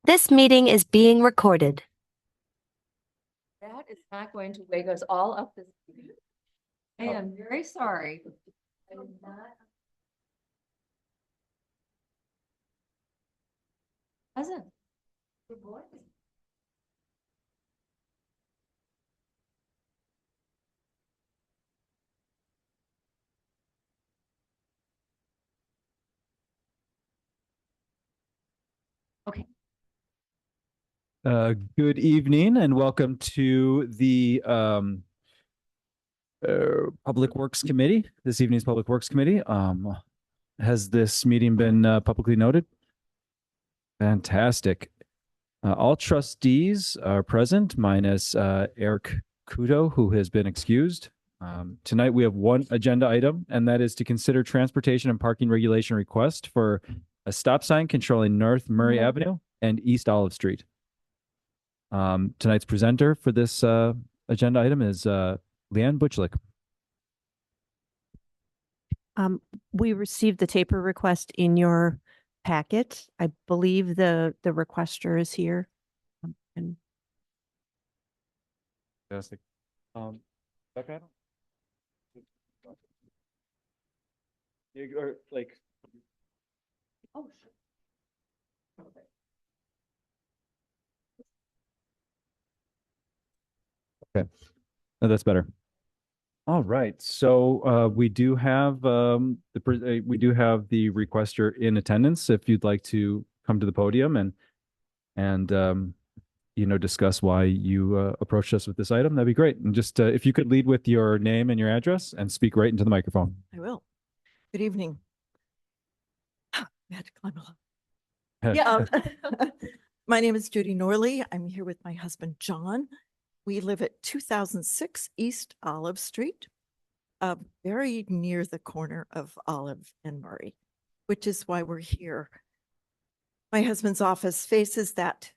This meeting is being recorded. That is not going to wake us all up this evening. I am very sorry. I did not. Doesn't. Good boy. Okay. Good evening and welcome to the Public Works Committee. This evening's Public Works Committee. Has this meeting been publicly noted? Fantastic. All trustees are present, minus Eric Kudo, who has been excused. Tonight we have one agenda item, and that is to consider transportation and parking regulation request for a stop sign controlling North Murray Avenue and East Olive Street. Tonight's presenter for this agenda item is Leanne Butchlick. We received the taper request in your packet. I believe the requester is here. And Fantastic. Becca? Or like. Oh, sure. Okay. Okay. No, that's better. All right. So we do have the requester in attendance. If you'd like to come to the podium and discuss why you approached us with this item, that'd be great. And just if you could lead with your name and your address and speak right into the microphone. I will. Good evening. I had to climb a lot. Yeah. My name is Judy Norley. I'm here with my husband, John. We live at 2006 East Olive Street, very near the corner of Olive and Murray, which is why we're here. My husband's office faces that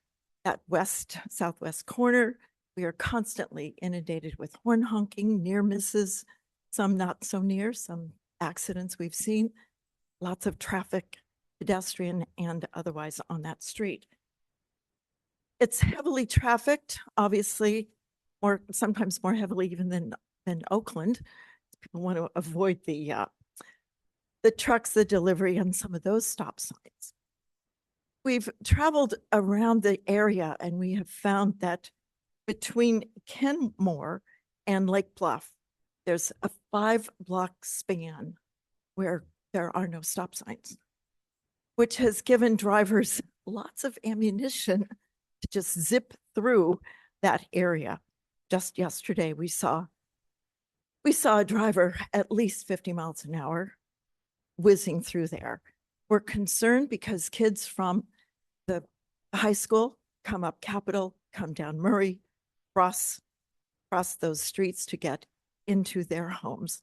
southwest corner. We are constantly inundated with horn honking, near misses, some not so near, some accidents we've seen, lots of traffic, pedestrian and otherwise on that street. It's heavily trafficked, obviously, sometimes more heavily even than Oakland. People want to avoid the trucks, the delivery, and some of those stop signs. We've traveled around the area and we have found that between Kenmore and Lake Bluff, there's a 5-block span where there are no stop signs, which has given drivers lots of ammunition to just zip through that area. Just yesterday, we saw a driver at least 50 miles an hour whizzing through there. We're concerned because kids from the high school come up Capitol, come down Murray, cross those streets to get into their homes.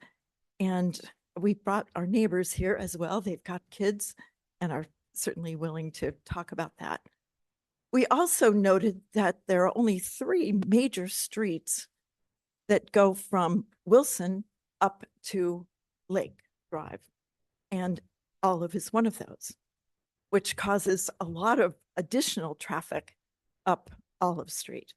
And we brought our neighbors here as well. They've got kids and are certainly willing to talk about that. We also noted that there are only 3 major streets that go from Wilson up to Lake Drive, and Olive is one of those, which causes a lot of additional traffic up Olive Street.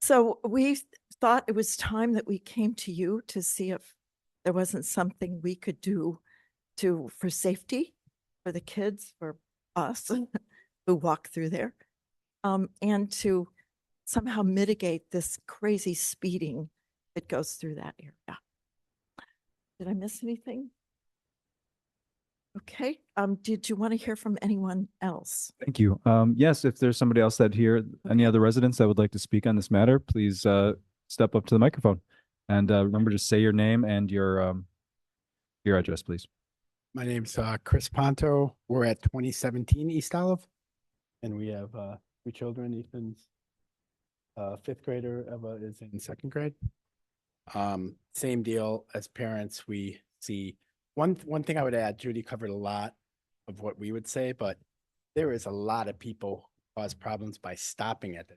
So we thought it was time that we came to you to see if there wasn't something we could do for safety for the kids, for us who walk through there, and to somehow mitigate this crazy speeding that goes through that area. Did I miss anything? Okay. Did you want to hear from anyone else? Thank you. Yes, if there's somebody else any other residents that would like to speak on this matter, please step up to the microphone. And remember to say your name and your address, please. My name's Chris Ponto. We're at 2017 East Olive, and we have 3 children. Ethan's 5th grader. Eva is in 2nd grade. Same deal as parents. We see one thing I would add. Judy covered a lot of what we would say, but there is a lot of people who cause problems by stopping at the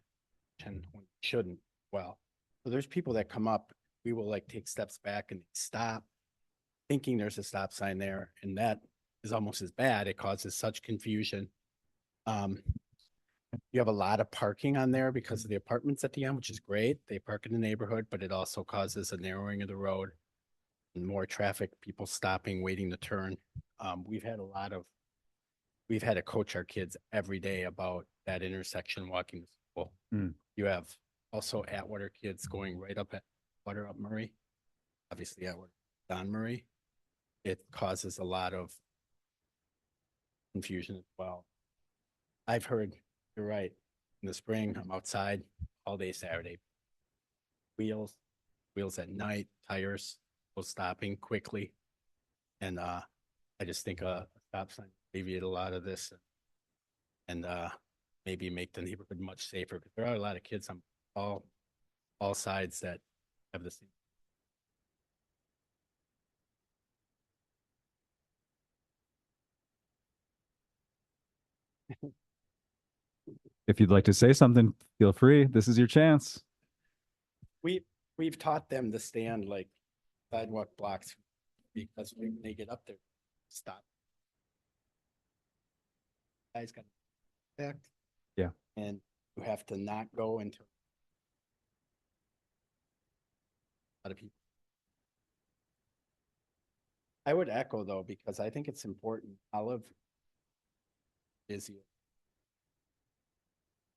when shouldn't. Well, so there's people that come up. We will take steps back and stop, thinking there's a stop sign there, and that is almost as bad. It causes such confusion. you have a lot of parking on there because of the apartments at the end, which is great. They park in the neighborhood, but it also causes a narrowing of the road and more traffic, people stopping, waiting to turn. We've had to coach our kids every day about that intersection walking to school. Mm. You have also Atwater kids going right up Murray, obviously Atwater, Don Murray. It causes a lot of confusion as well. I've heard, you're right, in the spring, I'm outside all day Saturday. Wheels at night, tires, people stopping quickly. And I just think a stop sign alleviate a lot of this and maybe make the neighborhood much safer, because there are a lot of kids on all sides that have the same. If you'd like to say something, feel free. This is your chance. We've taught them to stand like sidewalk blocks, because when they get up there, stop. Guys got back. Yeah. And you have to not go into a lot of people. I would echo though, because I think it's important. Olive is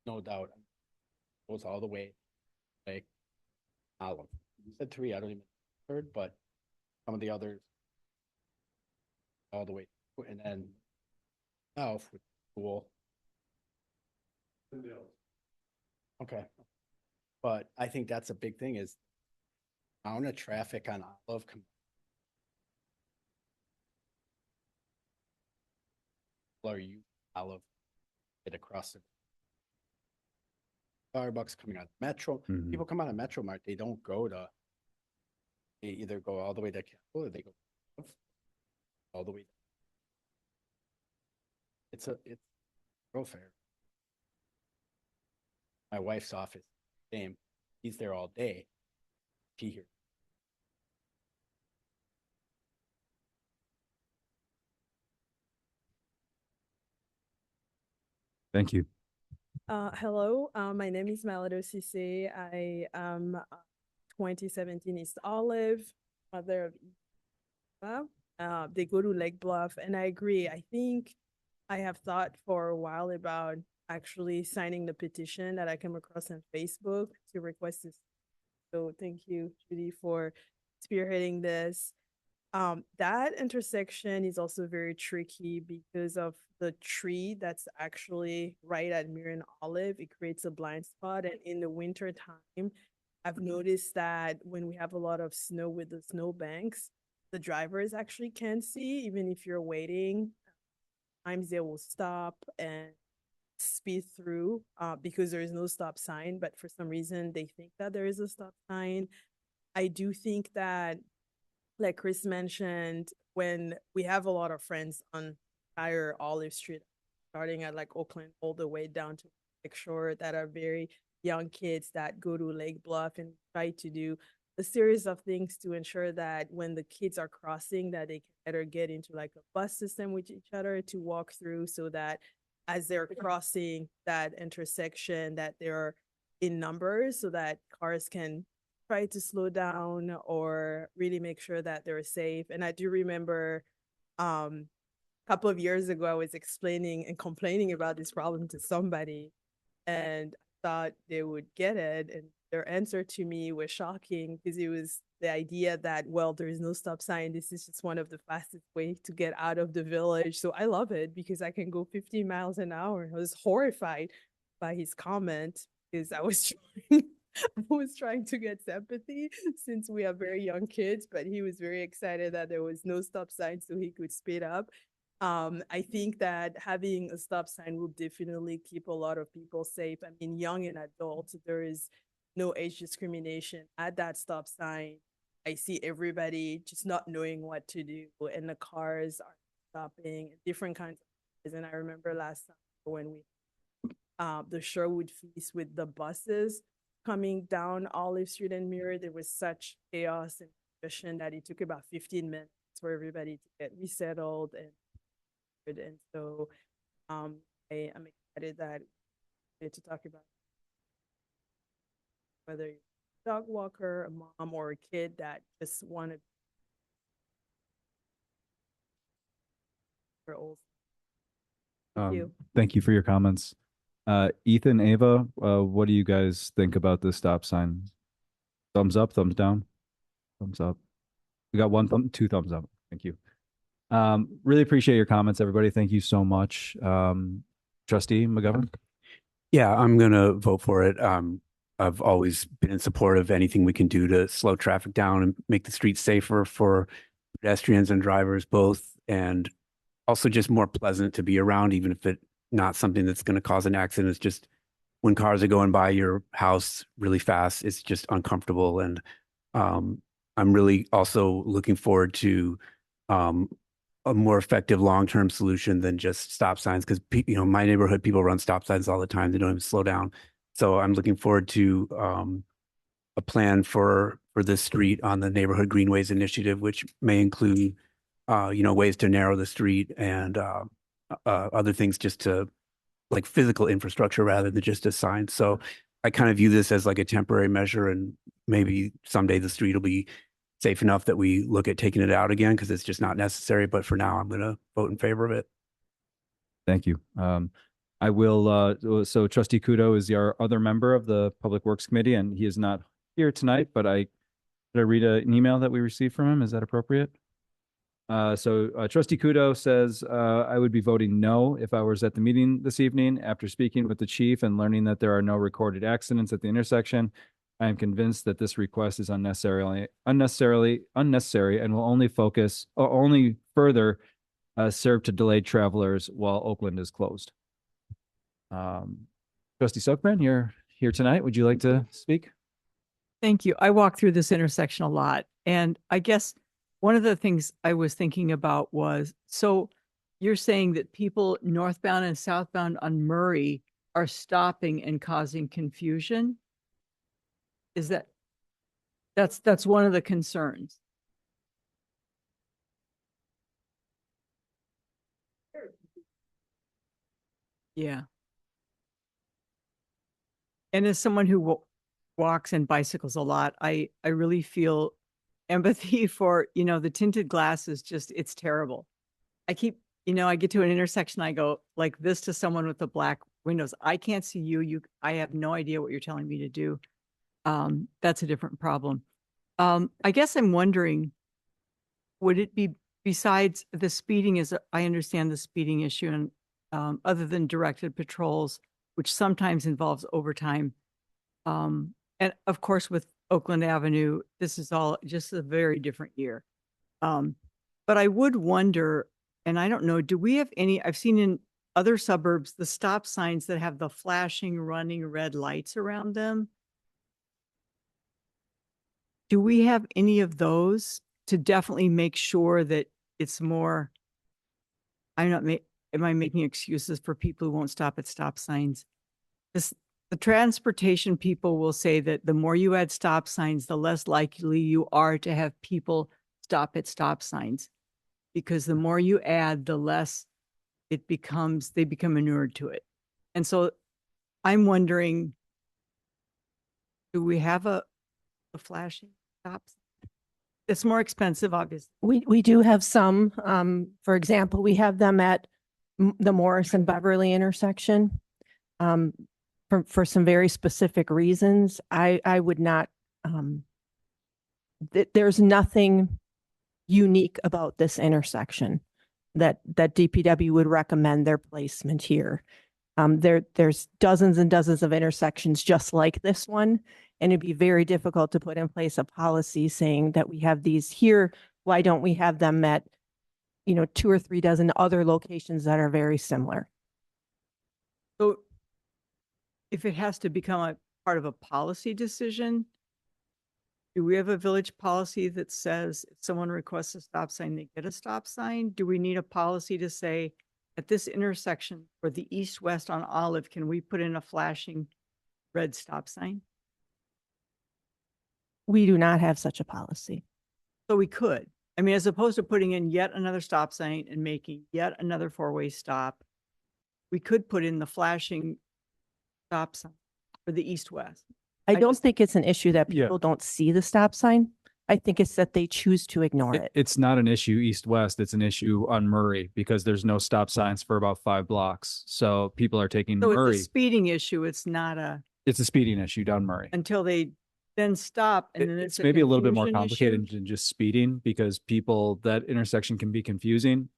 no doubt goes all the way like Olive. You said 3, I don't even third, but some of the others all the way, and then south with school. Okay, but I think that's a big thing is amount of traffic on Olive. Are you Olive get across the Starbucks coming out of Metro? Mhm. People come out of Metro Mart, they don't go to. They either go all the way to Capitol or they go all the way. It's thoroughfare. My wife's office, same. He's there all day. She here. Thank you. Hello, my name is Malado Cisse. I am 2017 East Olive, mother of Eva. They go to Lake Bluff, and I agree. I think I have thought for a while about actually signing the petition that I came across on Facebook to request this. So thank you, Judy, for spearheading this. That intersection is also very tricky because of the tree that's actually right at Mirren Olive. It creates a blind spot, and in the winter time, I've noticed that when we have a lot of snow with the snow banks, the drivers actually can't see, even if you're waiting. Times they will stop and speed through because there is no stop sign, but for some reason they think that there is a stop sign. I do think that, like Chris mentioned, when we have a lot of friends on entire Olive Street, starting at like Oakland all the way down to Lake Shore, that are very young kids that go to Lake Bluff and try to do a series of things to ensure that when the kids are crossing, that they can better get into like a bus system with each other to walk through, so that as they're crossing that intersection, that they're in numbers so that cars can try to slow down or really make sure that they're safe. And I do remember a couple of years ago, I was explaining and complaining about this problem to somebody, and I thought they would get it. And their answer to me was shocking, because it was the idea that, well, there is no stop sign. This is just one of the fastest ways to get out of the village. So I love it because I can go 50 miles an hour. I was horrified by his comment because I was trying I was trying to get sympathy since we are very young kids, but he was very excited that there was no stop sign so he could speed up. I think that having a stop sign will definitely keep a lot of people safe. I mean, young and adults, there is no age discrimination at that stop sign. I see everybody just not knowing what to do, and the cars are stopping, different kinds of cars. And I remember last time when we the Sherwood Feast with the buses coming down Olive Street and Mirror, there was such chaos and congestion that it took about 15 minutes for everybody to get resettled. And so I am excited that to talk about whether you're a dog walker, a mom, or a kid that just wanted for old. you. Thank you for your comments. Ethan, Ava, what do you guys think about this stop sign? Thumbs up, thumbs down? Thumbs up. We got two thumbs up. Thank you. Really appreciate your comments, everybody. Thank you so much. Trustee McGovern? Yeah, I'm going to vote for it. I've always been in support of anything we can do to slow traffic down and make the streets safer for pedestrians and drivers both, and also just more pleasant to be around, even if it's not something that's going to cause an accident. It's just when cars are going by your house really fast, it's just uncomfortable. And I'm really also looking forward to a more effective long-term solution than just stop signs, because my neighborhood, people run stop signs all the time. They don't even slow down. So I'm looking forward to a plan for this street on the Neighborhood Greenways Initiative, which may include ways to narrow the street and other things, just to like physical infrastructure rather than just a sign. So I kind of view this as like a temporary measure, and maybe someday the street will be safe enough that we look at taking it out again, because it's just not necessary. But for now, I'm going to vote in favor of it. Thank you. I will, so Trustee Kudo is our other member of the Public Works Committee, and he is not here tonight, but did I read an email that we received from him? Is that appropriate? So Trustee Kudo says, I would be voting no if I was at the meeting this evening. After speaking with the chief and learning that there are no recorded accidents at the intersection, I am convinced that this request is unnecessary and will only further serve to delay travelers while Oakland is closed. Trustee Sockman, you're here tonight. Would you like to speak? Thank you. I walk through this intersection a lot, and I guess one of the things I was thinking about was, so you're saying that people northbound and southbound on Murray are stopping and causing confusion? Is that's one of the concerns? Yeah. And as someone who walks and bicycles a lot, I really feel empathy for, the tinted glass is just, it's terrible. I keep, I get to an intersection, I go like this to someone with the black windows. I can't see you. I have no idea what you're telling me to do. That's a different problem. I guess I'm wondering, would it be, besides the speeding, I understand the speeding issue, and other than directed patrols, which sometimes involves overtime. And of course, with Oakland Avenue, this is all just a very different year. But I would wonder, and I don't know, do we have any, I've seen in other suburbs, the stop signs that have the flashing, running red lights around them. Do we have any of those to definitely make sure that it's more, am I making excuses for people who won't stop at stop signs? The transportation people will say that the more you add stop signs, the less likely you are to have people stop at stop signs, because the more you add, the less they become inured to it. And so I'm wondering, do we have a flashing stop sign? It's more expensive, obviously. We do have some, for example, we have them at the Morris and Beverly intersection. For some very specific reasons. I would not, there's nothing unique about this intersection that DPW would recommend their placement here. There's dozens and dozens of intersections just like this one, and it'd be very difficult to put in place a policy saying that we have these here. Why don't we have them at, 2 or 3 dozen other locations that are very similar? So if it has to become a part of a policy decision, do we have a village policy that says if someone requests a stop sign, they get a stop sign? Do we need a policy to say at this intersection for the east-west on Olive, can we put in a flashing red stop sign? We do not have such a policy. So we could. I mean, as opposed to putting in yet another stop sign and making yet another 4-way stop, we could put in the flashing stop sign for the east-west. I I don't just- think it's an issue that Yeah. people don't see the stop sign. I think it's that they choose to ignore it. It's not an issue east-west. It's an issue on Murray because there's no stop signs for about 5 blocks. So people are taking So it's Murray. a speeding issue. It's not a, It's a speeding issue down Murray. until they then stop and then It's it's maybe a little bit more confusion complicated issue. than just speeding because that intersection can be confusing.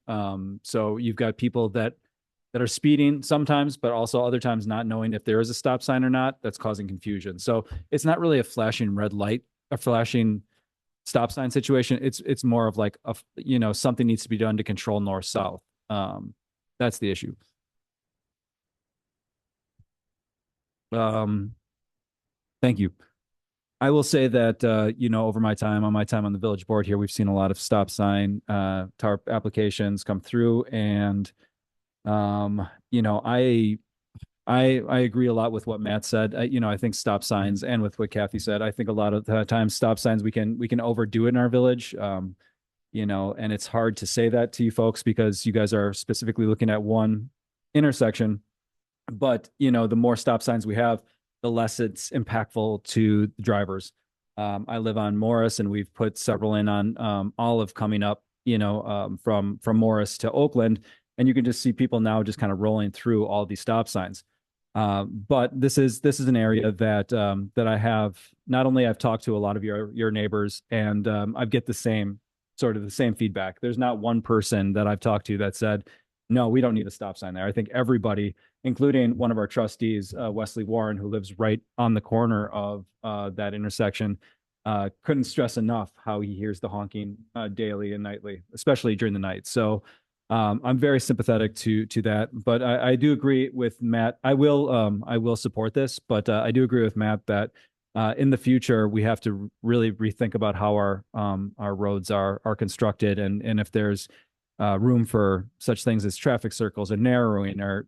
So you've got people that are speeding sometimes, but also other times not knowing if there is a stop sign or not. That's causing confusion. So it's not really a flashing red light, a flashing stop sign situation. It's more of like something needs to be done to control north south. That's the issue. Thank you. I will say that over my time on the village board here, we've seen a lot of stop sign TARP applications come through, and I agree a lot with what Matt said. I think stop signs, and with what Kathy said, I think a lot of the times stop signs we can overdo it in our village. And it's hard to say that to you folks because you guys are specifically looking at one intersection. But the more stop signs we have, the less it's impactful to the drivers. I live on Morris, and we've put several in on Olive coming up, from Morris to Oakland, and you can just see people now just kind of rolling through all these stop signs. But this is an area that I have not only I've talked to a lot of your neighbors, and I get the same feedback. There's not one person that I've talked to that said, no, we don't need a stop sign there. I think everybody, including one of our trustees, Wesley Warren, who lives right on the corner of that intersection, couldn't stress enough how he hears the honking daily and nightly, especially during the night. So I'm very sympathetic to that, but I do agree with Matt. I will support this, but I do agree with Matt that in the future we have to really rethink about how our roads are constructed, and if there's room for such things as traffic circles and narrowing, or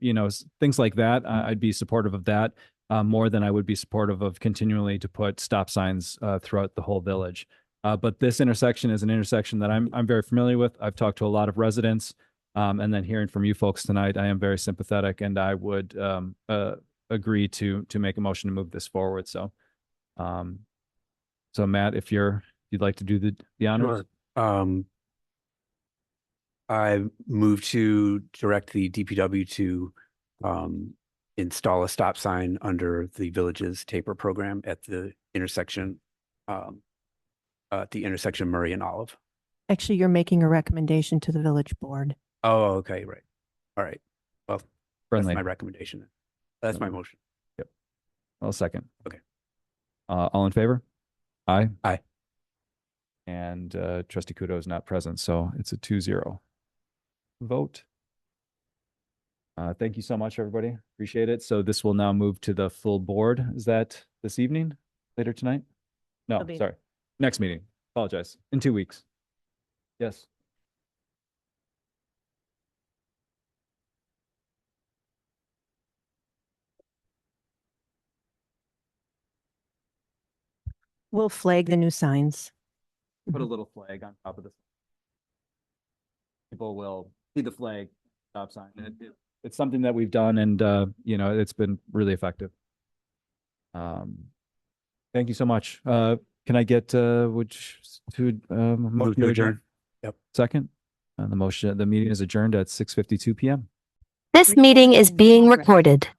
things like that. I'd be supportive of that more than I would be supportive of continually to put stop signs throughout the whole village. But this intersection is an intersection that I'm very familiar with. I've talked to a lot of residents, and then hearing from you folks tonight, I am very sympathetic, and I would agree to make a motion to move this forward. So, Matt, if you'd like to do the honors. Sure. I move to direct the DPW to install a stop sign under the village's taper program at the intersection Murray and Olive. Actually, you're making a recommendation to the village board. Oh, okay, right. All right. Well, Friendly. that's my recommendation. That's my motion. Yep. I'll second. Okay. All in favor? Aye. Aye. And Trustee Kudo is not present, so it's a 2-0 vote. Thank you so much, everybody. Appreciate it. So this will now move to the full board. Is that this evening? Later tonight? No, It'll be- sorry. Next meeting. Apologize. In 2 weeks. Yes. We'll flag the new signs. Put a little flag on top of this. People will see the flag, stop sign. And it's something that we've done, and it's been really effective. Thank you so much. Can I get Move to adjourn. Yep. Second. The meeting is adjourned at 6:52 p.m. This meeting is being recorded.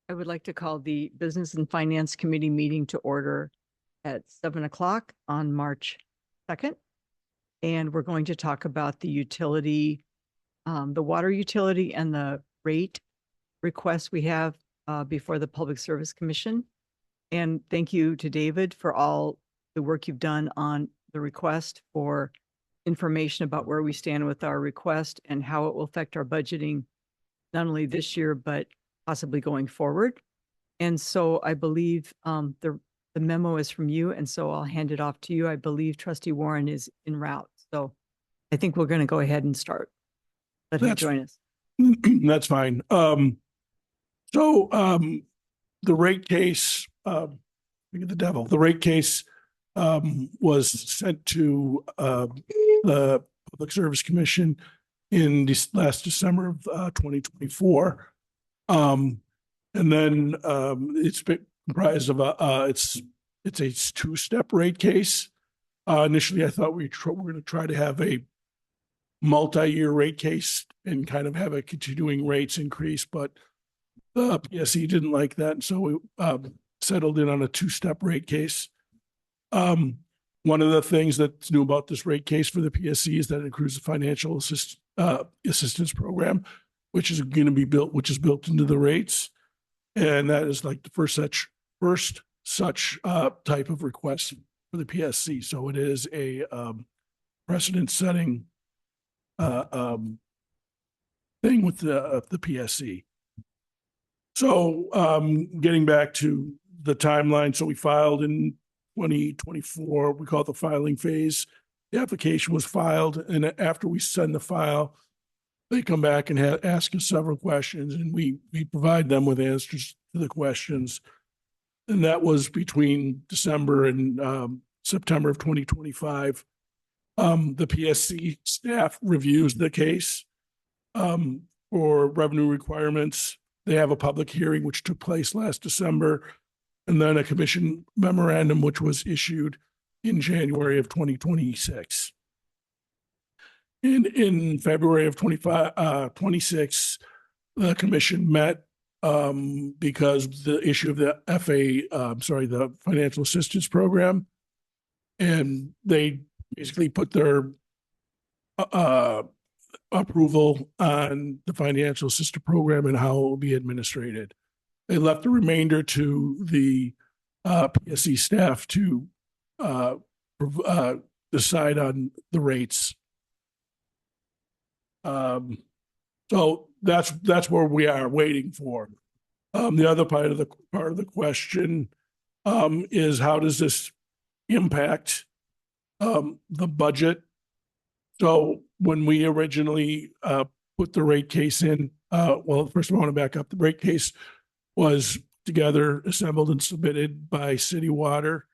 I would like to call the Business and Finance Committee meeting to order at 7:00 on March 2nd. And we're going to talk about the utility, the water utility and the rate requests we have before the Public Service Commission. And thank you to David for all the work you've done on the request for information about where we stand with our request and how it will affect our budgeting, not only this year, but possibly going forward. And so I believe the memo is from you, and so I'll hand it off to you. I believe Trustee Warren is en route. So I think we're going to go ahead and start. Let him join us. That's fine. The rate case, the rate case was sent to the Public Service Commission in this last December of 2024. And then it's been comprised of it's a two-step rate case. Initially, I thought we were going to try to have a multi-year rate case and kind of have a continuing rates increase, but the PSC didn't like that, and so we settled in on a two-step rate case. One of the things that's new about this rate case for the PSC is that it includes the financial assistance program, which is going to be built into the rates, and that is like the first such type of request for the PSC. So it is a precedent-setting thing with the PSC. So getting back to the timeline, so we filed in 2024. We call it the filing phase. The application was filed, and after we send the file, they come back and ask us several questions, and we provide them with answers to the questions. And that was between December and September of 2025. The PSC staff reviews the case for revenue requirements. They have a public hearing, which took place last December, and then a commission memorandum, which was issued in January of 2026. In February of 26, the commission met because the issue of the the financial assistance program, and they basically put their approval on the financial assistance program and how it will be administrated. They left the remainder to the PSC staff to decide on the rates. So that's where we are waiting for. The other part of the question is, how does this impact the budget? So when we originally put the rate case in, well, first of all, I want to back up. The rate case was together, assembled, and submitted by City Water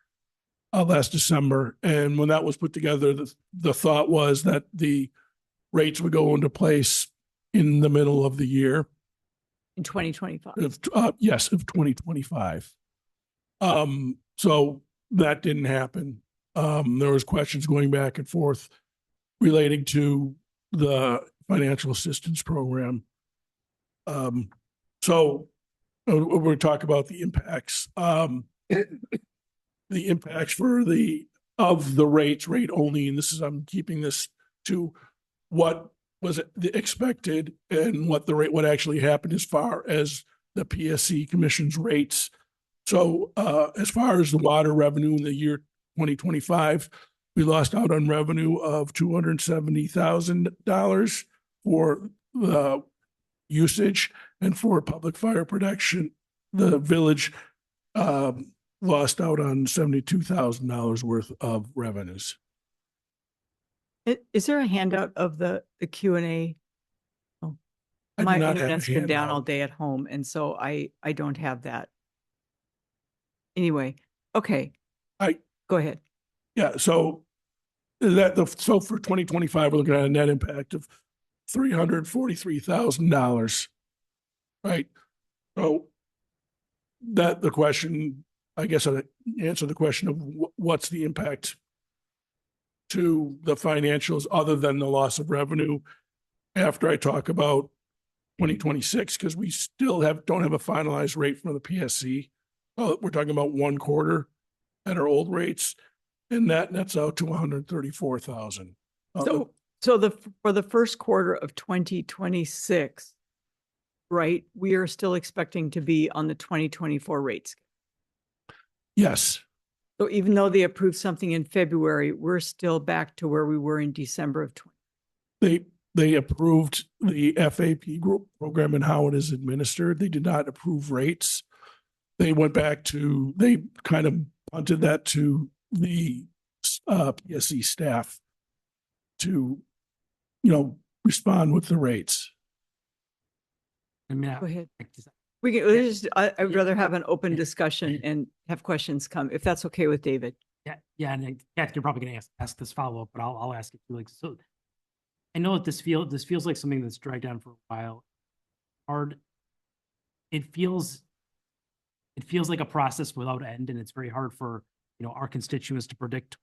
last December. And when that was put together, the thought was that the rates would go into place in the middle of the year. In 2025. Yes, of 2025. So that didn't happen. There was questions going back and forth relating to the financial assistance program. So we're talking about the impacts. The impacts for the rate only, and I'm keeping this to what was expected and what actually happened as far as the PSC Commission's rates. So as far as the water revenue in the year 2025, we lost out on revenue of $270,000 for the usage, and for public fire protection, the village lost out on $72,000 worth of revenues. Is there a handout of the Q&A? Oh, I do my not have a internet's been down all handout. day at home, and so I don't have that. Anyway, okay. Go ahead. Yeah, so so for 2025, we're looking at a net impact of $343,000, right? So that the question, I guess I answer the question of what's the impact to the financials other than the loss of revenue after I talk about 2026, because we still don't have a finalized rate from the PSC. We're talking about 1 quarter at our old rates, and that nets out to $134,000. So for the first quarter of 2026, right, we are still expecting to be on the 2024 rates. Yes. So even though they approved something in February, we're still back to where we were in December of 20. They approved the FAP group program and how it is administered. They did not approve rates. They kind of punted that to the PSC staff to, respond with the rates. Go ahead. I'd rather have an open discussion and have questions come, if that's okay with David. Yeah, and Kathy, you're probably going to ask this follow-up, but I'll ask it too. I know that this feels like something that's dragged on for a while. Hard. It feels like a process without end, and it's very hard for, our constituents to predict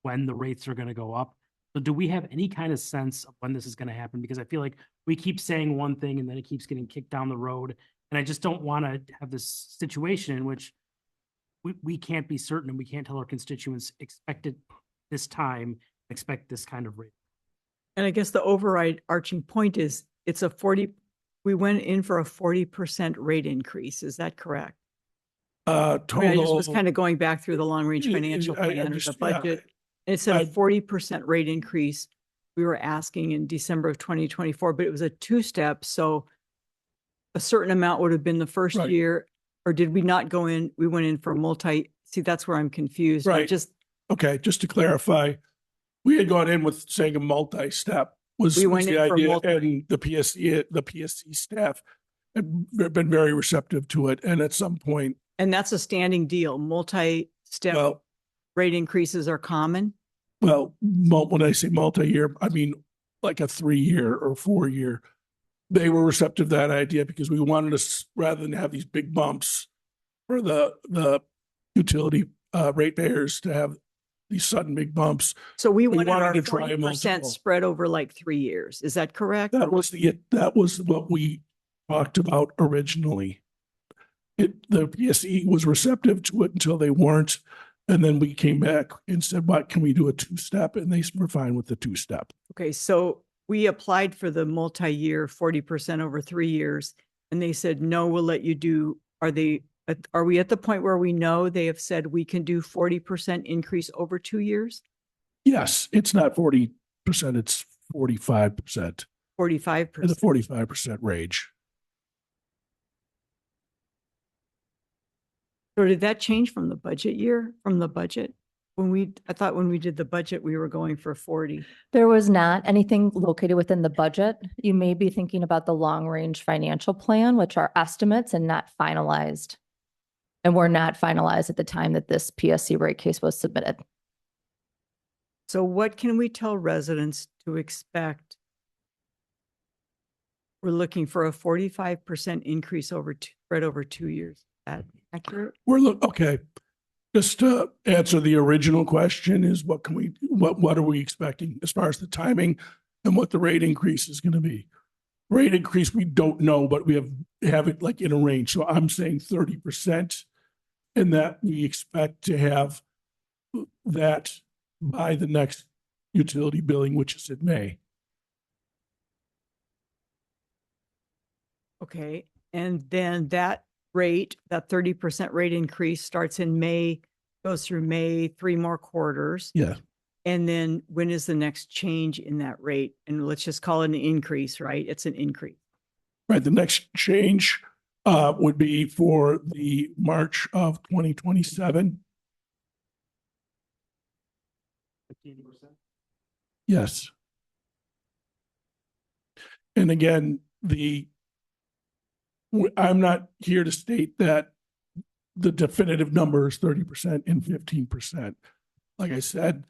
when the rates are going to go up. So do we have any kind of sense of when this is going to happen? Because I feel like we keep saying one thing and then it keeps getting kicked down the road. And I just don't want to have this situation in which we can't be certain and we can't tell our constituents expect it this time, expect this kind of rate. And I guess the overarching point is we went in for a 40% rate increase. Is that correct? I mean, I just was kind of going back through the long range financial plan or the budget. It said a 40% rate increase. We were asking in December of 2024, but it was a two-step. So a certain amount would have been the first Right. year, or did we not go in? We went in for see, that's where I'm confused. Right. Okay, just to clarify, we had gone in with saying a multi-step was We was went the in for idea, multi- and the PSC staff had been very receptive to it. And at some point, And that's a standing deal. Multi-step well, rate increases are common. when I say multi-year, I mean like a 3-year or 4-year. They were receptive to that idea because we wanted us, rather than have these big bumps for the utility ratepayers to have these sudden big bumps. So we We wanted wanted our to try 40% multiple. spread over like 3 years. Is that correct? That was what we talked about originally. The PSE was receptive to it until they weren't. And then we came back and said, what, can we do a 2-step? And they were fine with the 2-step. Okay, so we applied for the multi-year 40% over 3 years, and they said, no, we'll let you do, are we at the point where we know they have said we can do 40% increase over 2 years? Yes, it's not 40%, it's 45%, 45%. in the 45% range. Or did that change from the budget year, from the budget? I thought when we did the budget, we were going for 40. There was not anything located within the budget. You may be thinking about the long-range financial plan, which are estimates and not finalized. And were not finalized at the time that this PSC rate case was submitted. So what can we tell residents to expect? We're looking for a 45% increase spread over 2 years. Is that accurate? Okay. Just to answer the original question is what are we expecting as far as the timing and what the rate increase is going to be? Rate increase, we don't know, but we have it like in a range. So I'm saying 30%, and that we expect to have that by the next utility billing, which is in May. Okay, and then that 30% rate increase starts in May, goes through May, 3 more quarters. Yeah. And then when is the next change in that rate? And let's just call it an increase, right? It's an increase. Right. The next change would be for the March of 2027. 15%. Yes. And again, I'm not here to state that the definitive number is 30% and 15%. Like I said,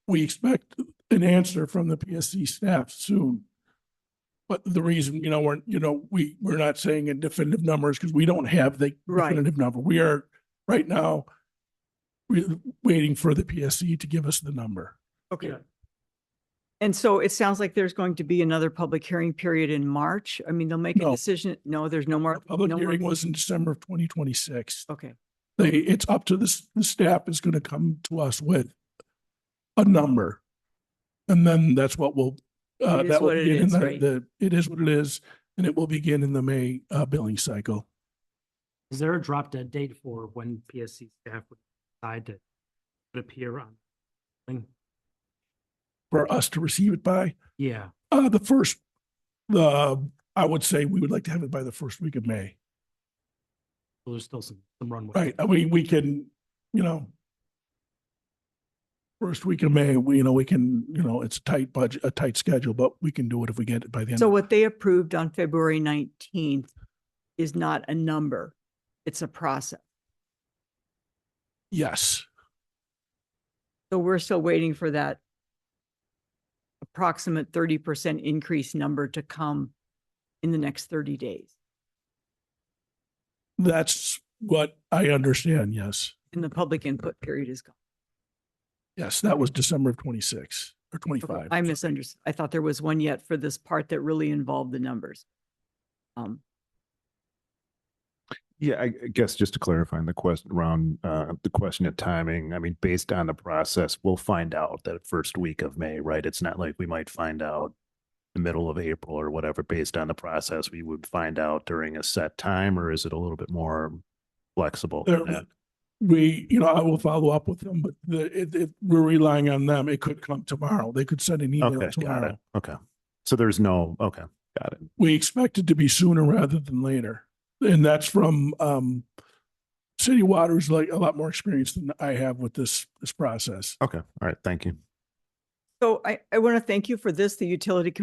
we expect an answer from the PSC staff soon. But the reason, we're not saying a definitive number is because we don't have the definitive number. We are right now waiting for the PSC to give us the number. Okay. And so it sounds like there's going to be another public hearing period in March. I mean, they'll make a No. decision. No, there's no more. Public no more- hearing was in December of 2026. Okay. It's up to the staff is going to come to us with a number. And then that's what will, It is that will what it begin in is, right? it is what it is, and it will begin in the May billing cycle. Is there a drop dead date for when PSC staff would decide to appear on? For us to receive it by, Yeah. I would say we would like to have it by the first week of May. So there's still some runway. Right. I mean, we can, first week of May, we can, it's a tight budget, a tight schedule, but we can do it if we get it by the end. So what they approved on February 19th is not a number. It's a process. Yes. So we're still waiting for that approximate 30% increase number to come in the next 30 days That's what I understand. Yes. and the public input period is gone. Yes, that was December of 26 or Okay, 25. I misunderstood. I thought there was one yet for this part that really involved the numbers. Yeah, I guess just to clarify the question around the question of timing, I mean, based on the process, we'll find out that first week of May, right? It's not like we might find out the middle of April or whatever. Based on the process, we would find out during a set time, or is it a little bit more flexible than that? I will follow up with them, but we're relying on them. It could come tomorrow. They could send an email Okay, got it. tomorrow. Okay. So there's no, okay, got it. We expect it to be sooner rather than later. And that's from City Water's like a lot more experience than I have with this process. Okay. All right. Thank you. So I want to thank you for this, the utility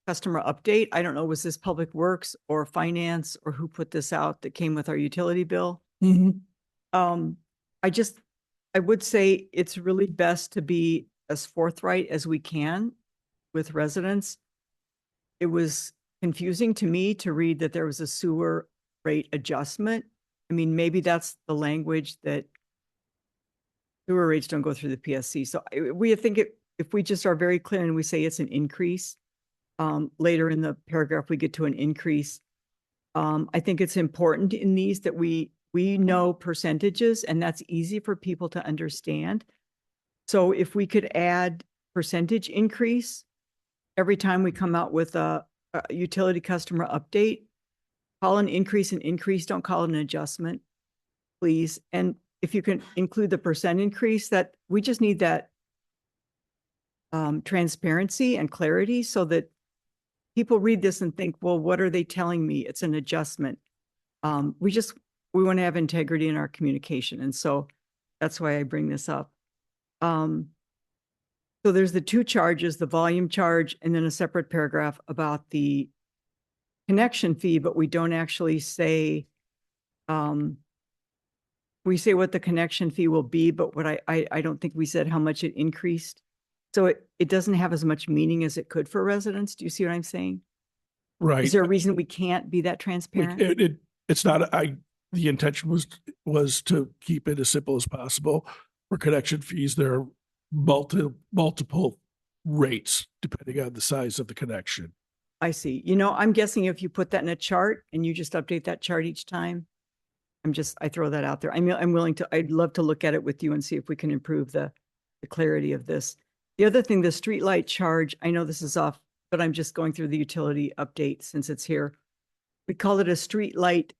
customer update. I don't know, was this Public Works or Finance or who put this out that came with our utility bill? Mhm. I would say it's really best to be as forthright as we can with residents. It was confusing to me to read that there was a sewer rate adjustment. I mean, maybe that's the language that sewer rates don't go through the PSC. So we think if we just are very clear and we say it's an increase, later in the paragraph, we get to an increase. I think it's important in these that we know percentages, and that's easy for people to understand. So if we could add percentage increase every time we come out with a utility customer update, call an increase an increase, don't call it an adjustment, please. And if you can include the percent increase, that we just need that transparency and clarity so that people read this and think, well, what are they telling me? It's an adjustment. We want to have integrity in our communication. And so that's why I bring this up. So there's the two charges, the volume charge, and then a separate paragraph about the connection fee, but we don't actually say, we say what the connection fee will be, but what I don't think we said how much it increased. So it doesn't have as much meaning as it could for residents. Do you see what I'm saying? Right. Is there a reason we can't be that transparent? It's not, the intention was to keep it as simple as possible. For connection fees, there are multiple rates depending on the size of the connection. I see. You know, I'm guessing if you put that in a chart and you just update that chart each time, I throw that out there. I'm willing to, I'd love to look at it with you and see if we can improve the clarity of this. The other thing, the streetlight charge, I know this is off, but I'm just going through the utility update since it's here. We call it a streetlight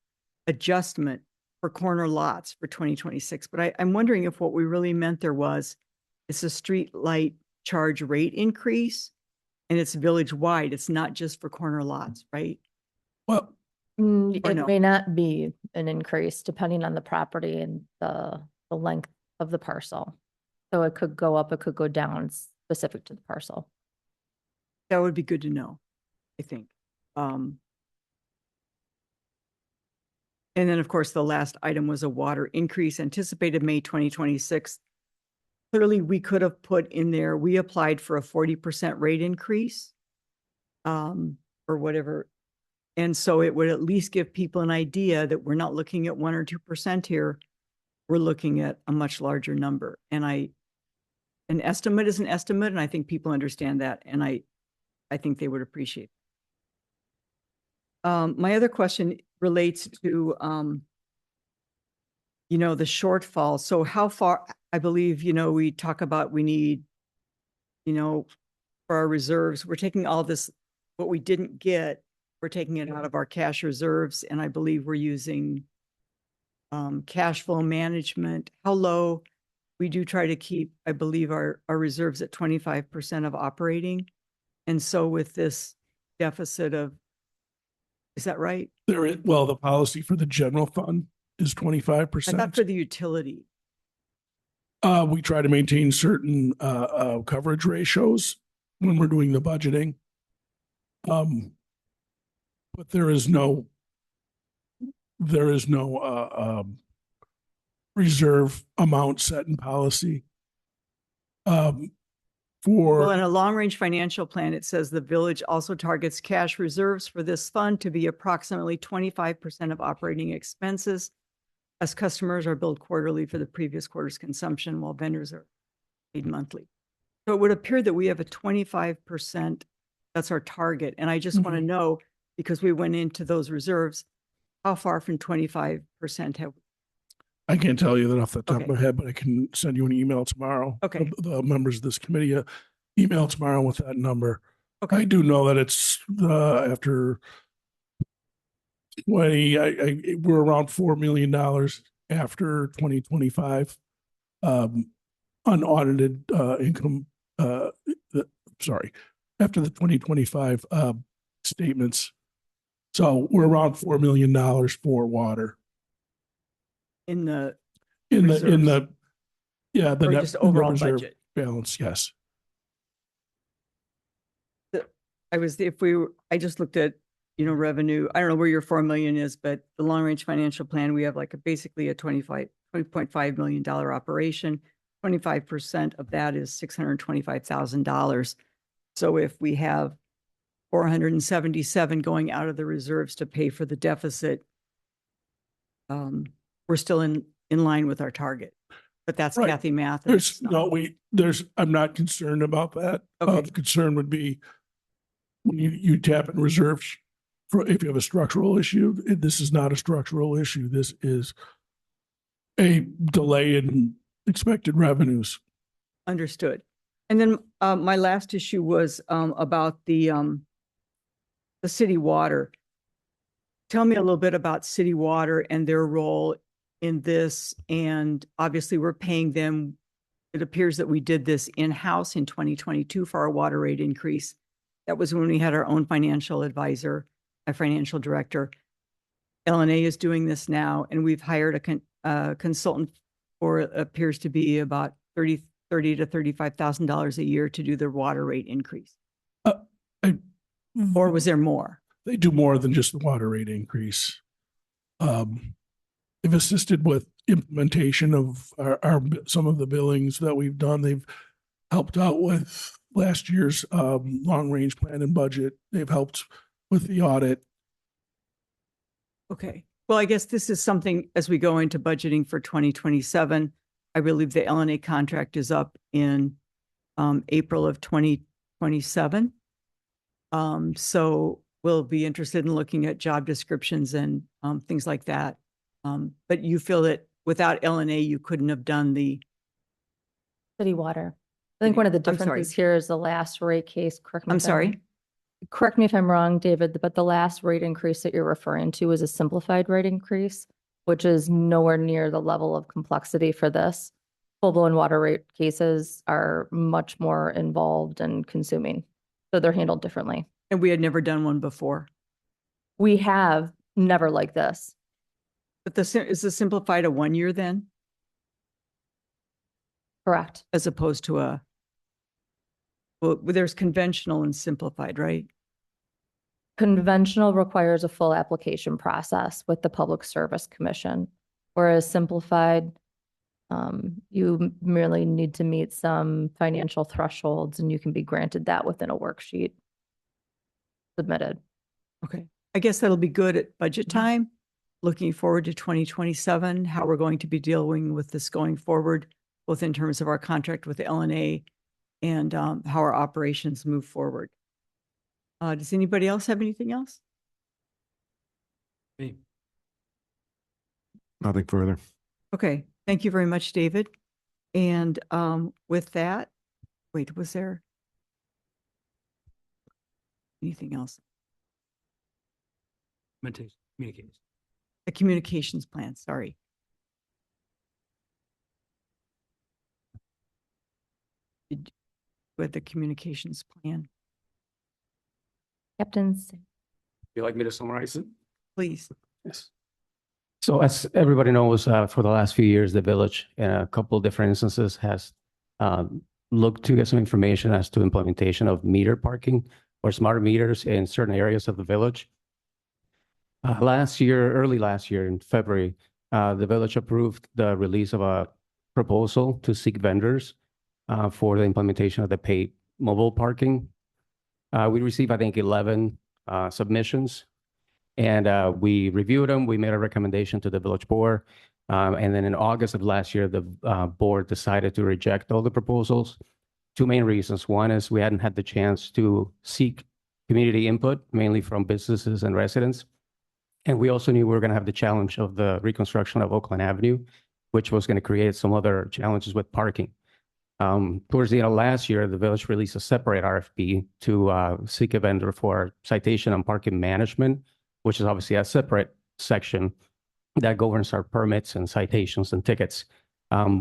adjustment for corner lots for 2026. But I'm wondering if what we really meant there was, it's a streetlight charge rate increase and it's village wide. It's not just for corner lots, right? Well, It no? may not be an increase depending on the property and the length of the parcel. So it could go up, it could go down specific to the parcel. That would be good to know, I think. And then, of course, the last item was a water increase anticipated May 2026. Clearly, we could have put in there, we applied for a 40% rate increase or whatever. And so it would at least give people an idea that we're not looking at 1 or 2% here. We're looking at a much larger number. And an estimate is an estimate, and I think people understand that. And I think they would appreciate it. My other question relates to, the shortfall. So how far, I believe, we talk about we need, for our reserves, we're taking all this, what we didn't get, we're taking it out of our cash reserves. And I believe we're using cash flow management. How low? We do try to keep, I believe, our reserves at 25% of operating. And so with this deficit of, is that right? The policy for the general fund is 25%. I thought for the utility. We try to maintain certain coverage ratios when we're doing the budgeting. But there is no reserve amount set in policy. for, in a long-range financial plan, it says the village also targets cash reserves for this fund to be approximately 25% of operating expenses, as customers are billed quarterly for the previous quarter's consumption, while vendors are paid monthly. So it would appear that we have a 25%, that's our target. And I just want to know, because we went into those reserves, how far from 25% have we? I can't tell you that off the top of Okay. my head, but I can send you an email tomorrow. Okay. The members of this committee, email tomorrow with that number. Okay. I do know that it's, after 20, we're around $4 million after 2025, unaudited, income, sorry, after the 2025, statements. So we're around $4 million for water In the, in reserves. the, yeah, the or net just in the overall reserve budget? balance. Yes. I just looked at, revenue. I don't know where your 4 million is, but the long range financial plan, we have like basically a $20.5 million operation. 25% of that is $625,000. So if we have 477 going out of the reserves to pay for the deficit, we're still in line with our target. But that's Right. Kathy math. and it's not- I'm not concerned about that. Okay. The concern would be when you tap in reserves for, if you have a structural issue. This is not a structural issue. This is a delay in expected revenues. Understood. And then my last issue was about the city water. Tell me a little bit about city water and their role in this. And obviously we're paying them. It appears that we did this in-house in 2022 for our water rate increase. That was when we had our own financial advisor, a financial director. LNA is doing this now, and we've hired a consultant for, it appears to be about $30,000 to $35,000 a year to do their water rate increase. Or was there more? They do more than just the water rate increase. They've assisted with implementation of our some of the billings that we've done. They've helped out with last year's long range plan and budget. They've helped with the audit. Okay. Well, I guess this is something as we go into budgeting for 2027. I believe the LNA contract is up in April of 2027. So we'll be interested in looking at job descriptions and things like that. But you feel that without LNA, you couldn't have done the City water. I think one of the I'm sorry. differences here is the last rate case. I'm sorry. Correct me if I'm wrong, David, but the last rate increase that you're referring to is a simplified rate increase, which is nowhere near the level of complexity for this. Full-blown water rate cases are much more involved and consuming, so they're handled differently. And we had never done one before. We have never like this. But is the simplified a 1 year then, Correct. as opposed to well, there's conventional and simplified, right? Conventional requires a full application process with the Public Service Commission, whereas simplified, you merely need to meet some financial thresholds and you can be granted that within a worksheet submitted. Okay. I guess that'll be good at budget time. Looking forward to 2027, how we're going to be dealing with this going forward, both in terms of our contract with the LNA and how our operations move forward. Does anybody else have anything else? Me. Nothing further. Okay, thank you very much, David. And with that, wait, was there anything else? Communications. The communications plan, sorry. With the communications plan, Captains. You like me to summarize it? please. Yes. So as everybody knows, for the last few years, the village, in a couple of different instances, has looked to get some information as to implementation of meter parking or smart meters in certain areas of the village. Early last year in February, the village approved the release of a proposal to seek vendors for the implementation of the paid mobile parking. We received, I think, 11 submissions, and we reviewed them. We made a recommendation to the village board. And then in August of last year, the board decided to reject all the proposals. Two main reasons. One is we hadn't had the chance to seek community input, mainly from businesses and residents. And we also knew we were going to have the challenge of the reconstruction of Oakland Avenue, which was going to create some other challenges with parking. Towards the end of last year, the village released a separate RFP to seek a vendor for citation and parking management, which is obviously a separate section that governs our permits and citations and tickets.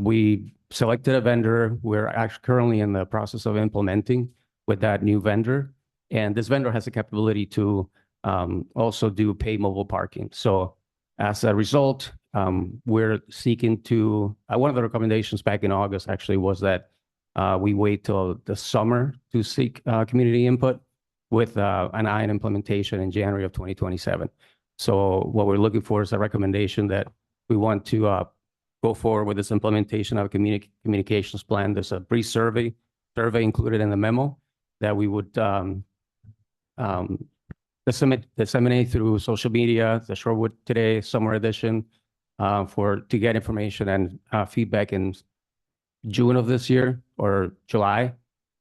We selected a vendor. We're actually currently in the process of implementing with that new vendor. And this vendor has the capability to also do pay mobile parking. So as a result, we're seeking to, one of the recommendations back in August actually was that we wait till the summer to seek community input with an eye on implementation in January of 2027. So what we're looking for is a recommendation that we want to go forward with this implementation of a communications plan. There's a brief survey included in the memo that we would disseminate through social media, the Shorewood Today Summer Edition, to get information and feedback in June of this year or July,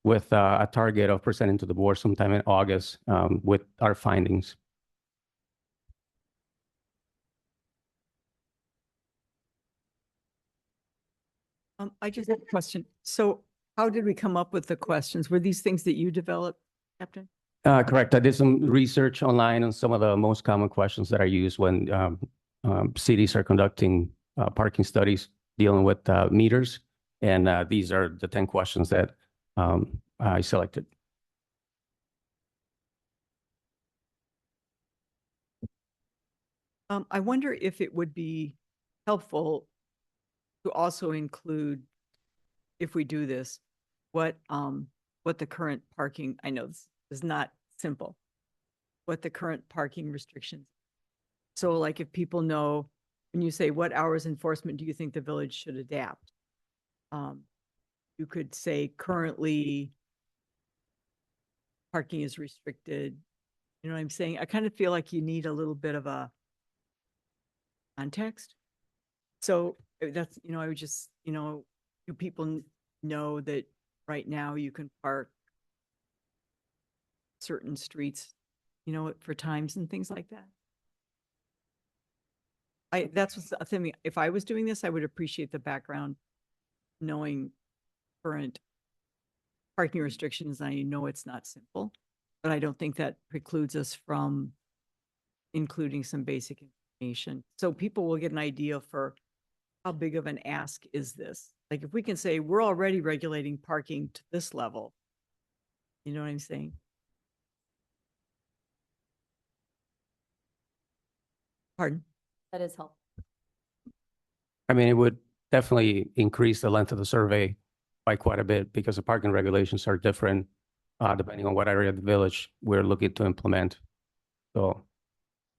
with a target of presenting to the board sometime in August with our findings. I just have a question. So how did we come up with the questions? Were these things that you developed, Captain? Correct. I did some research online on some of the most common questions that are used when cities are conducting parking studies dealing with meters. And these are the 10 questions that I selected. I wonder if it would be helpful to also include, if we do this, what the current parking, I know this is not simple, what the current parking restrictions. So like if people know, when you say what hours enforcement do you think the village should adapt? You could say currently parking is restricted. You know what I'm saying? I kind of feel like you need a little bit of a context. So that's, I would just, do people know that right now you can park certain streets, for times and things like that? That's what's the thing. If I was doing this, I would appreciate the background, knowing current parking restrictions. I know it's not simple, but I don't think that precludes us from including some basic information. So people will get an idea for how big of an ask is this? Like if we can say we're already regulating parking to this level, you know what I'm saying? Pardon? That is helpful. I mean, it would definitely increase the length of the survey by quite a bit because the parking regulations are different depending on what area of the village we're looking to implement. So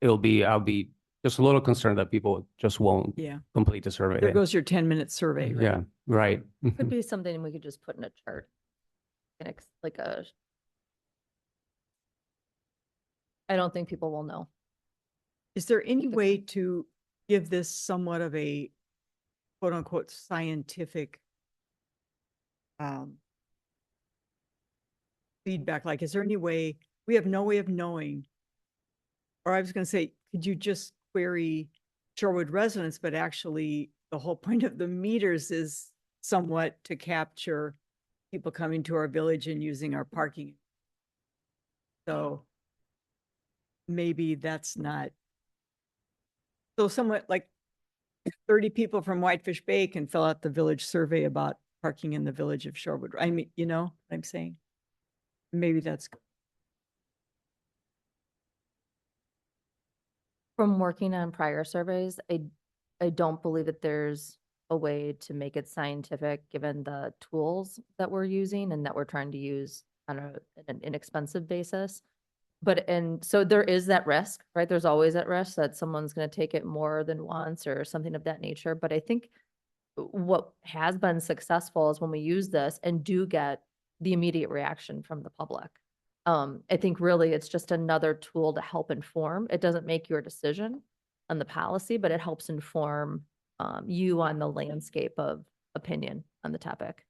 I'll be just a little concerned that people just won't complete the survey. There goes your 10-minute survey. Right? Yeah, right. Could be something we could just put in a chart. I don't think people will know. Is there any way to give this somewhat of a quote unquote scientific feedback? Like, is there any way, we have no way of knowing, or I was going to say, could you just query Shorewood residents, but actually the whole point of the meters is somewhat to capture people coming to our village and using our parking. So maybe that's not, so somewhat like 30 people from Whitefish Bay can fill out the village survey about parking in the village of Shorewood. I mean, you know what I'm saying? Maybe that's good. From working on prior surveys, I don't believe that there's a way to make it scientific given the tools that we're using and that we're trying to use on an inexpensive basis. And so there is that risk, right? There's always that risk that someone's going to take it more than once or something of that nature. But I think what has been successful is when we use this and do get the immediate reaction from the public. I think really it's just another tool to help inform. It doesn't make your decision on the policy, but it helps inform you on the landscape of opinion on the topic.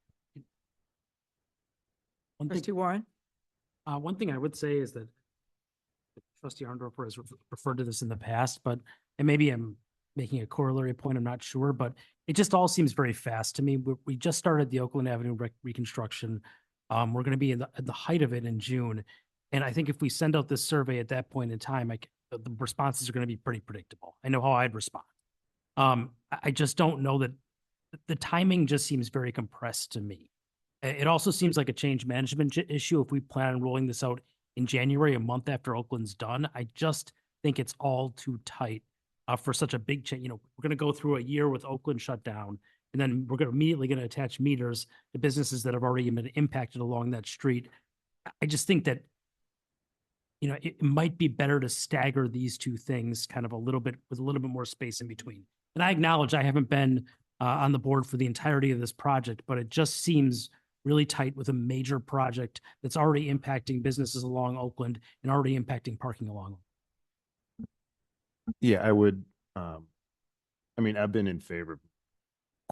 Trustee Warren? One thing I would say is that Trustee Arndorfer has referred to this in the past, but, and maybe I'm making a corollary point, I'm not sure, but it just all seems very fast to me. We just started the Oakland Avenue reconstruction. We're going to be at the height of it in June. And I think if we send out this survey at that point in time, the responses are going to be pretty predictable. I know how I'd respond. I just don't know that the timing just seems very compressed to me. It also seems like a change management issue if we plan on rolling this out in January, a month after Oakland's done. I just think it's all too tight for such a big change. You know, we're going to go through a year with Oakland shut down, and then we're immediately going to attach meters to businesses that have already been impacted along that street. I just think that, you know, it might be better to stagger these two things kind of a little bit with a little bit more space in between. And I acknowledge I haven't been on the board for the entirety of this project, but it just seems really tight with a major project that's already impacting businesses along Oakland and already impacting parking along. Yeah, I would, I mean, I've been in favor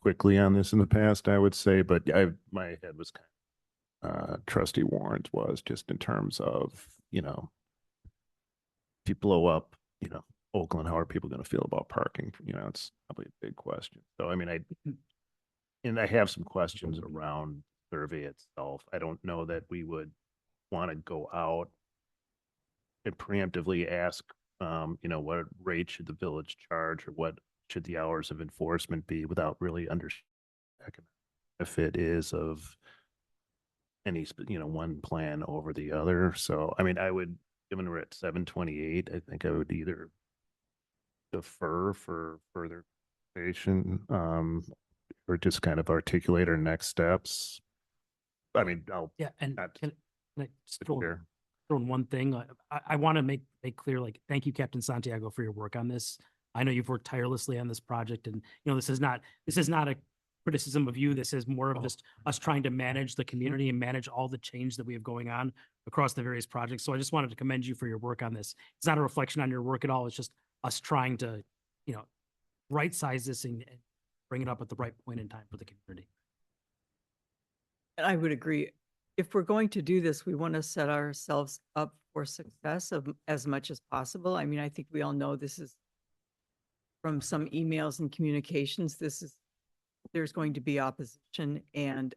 quickly on this in the past, I would say, but my head was kind of, Trustee Warren's was just in terms of, you know, if you blow up, you know, Oakland, how are people going to feel about parking? You know, it's probably a big question. So, I mean, I have some questions around survey itself. I don't know that we would want to go out and preemptively ask, you know, what rate should the village charge or what should the hours of enforcement be without really understanding if it is of any, you know, one plan over the other. So, I mean, I would, given we're at 728, I think I would either defer for further conversation, or just kind of articulate our next steps. I mean, Yeah, and not can I just throw fair. in one thing? I want to make clear, like, thank you, Captain Santiago, for your work on this. I know you've worked tirelessly on this project, and you know this is not a criticism of you. This is more of just us trying to manage the community and manage all the change that we have going on across the various projects. So I just wanted to commend you for your work on this. It's not a reflection on your work at all. It's just us trying to, you know, right size this and bring it up at the right point in time for the community. And I would agree. If we're going to do this, we want to set ourselves up for success as much as possible. I mean, I think we all know this is from some emails and communications, there's going to be opposition, and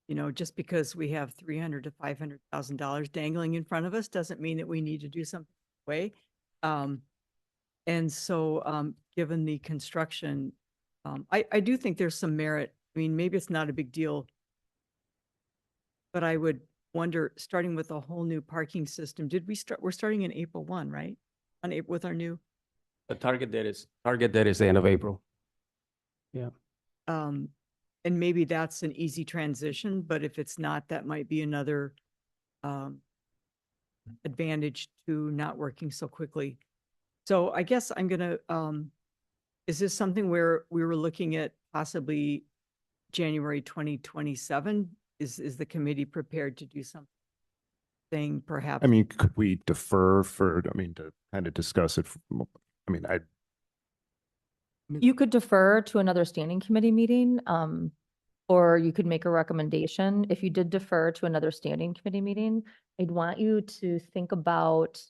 you know, just because we have $300,000 to $500,000 dangling in front of us doesn't mean that we need to do something way. And so, given the construction, I do think there's some merit. I mean, maybe it's not a big deal, but I would wonder, starting with a whole new parking system, we're starting in April 1, right? With our new. The target date is the end of April. Yeah. And maybe that's an easy transition, but if it's not, that might be another advantage to not working so quickly. So I guess I'm gonna, is this something where we were looking at possibly January 2027? Is the committee prepared to do something perhaps? I mean, could we defer for, I mean, to kind of discuss it? I mean, You could defer to another standing committee meeting, or you could make a recommendation. If you did defer to another standing committee meeting, I'd want you to think about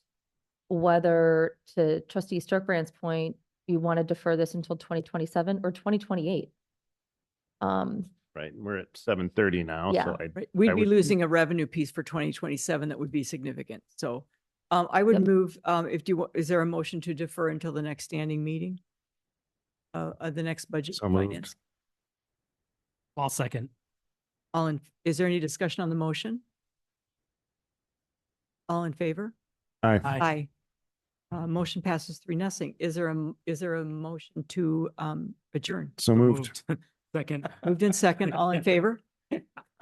whether, to Trustee Sterkbrand's point, you want to defer this until 2027 or 2028. right, we're at 7:30 now, Yeah. so Right. We'd I be would- losing a revenue piece for 2027 that would be significant. So I would Yep. move, is there a motion to defer until the next standing meeting? The next budget So and moved. finance? I'll second. Is there any discussion on the motion? All in favor? Aye. Aye. Motion passes 3-0. Is there a motion to adjourn? So moved. Second. Moved in second, all in favor?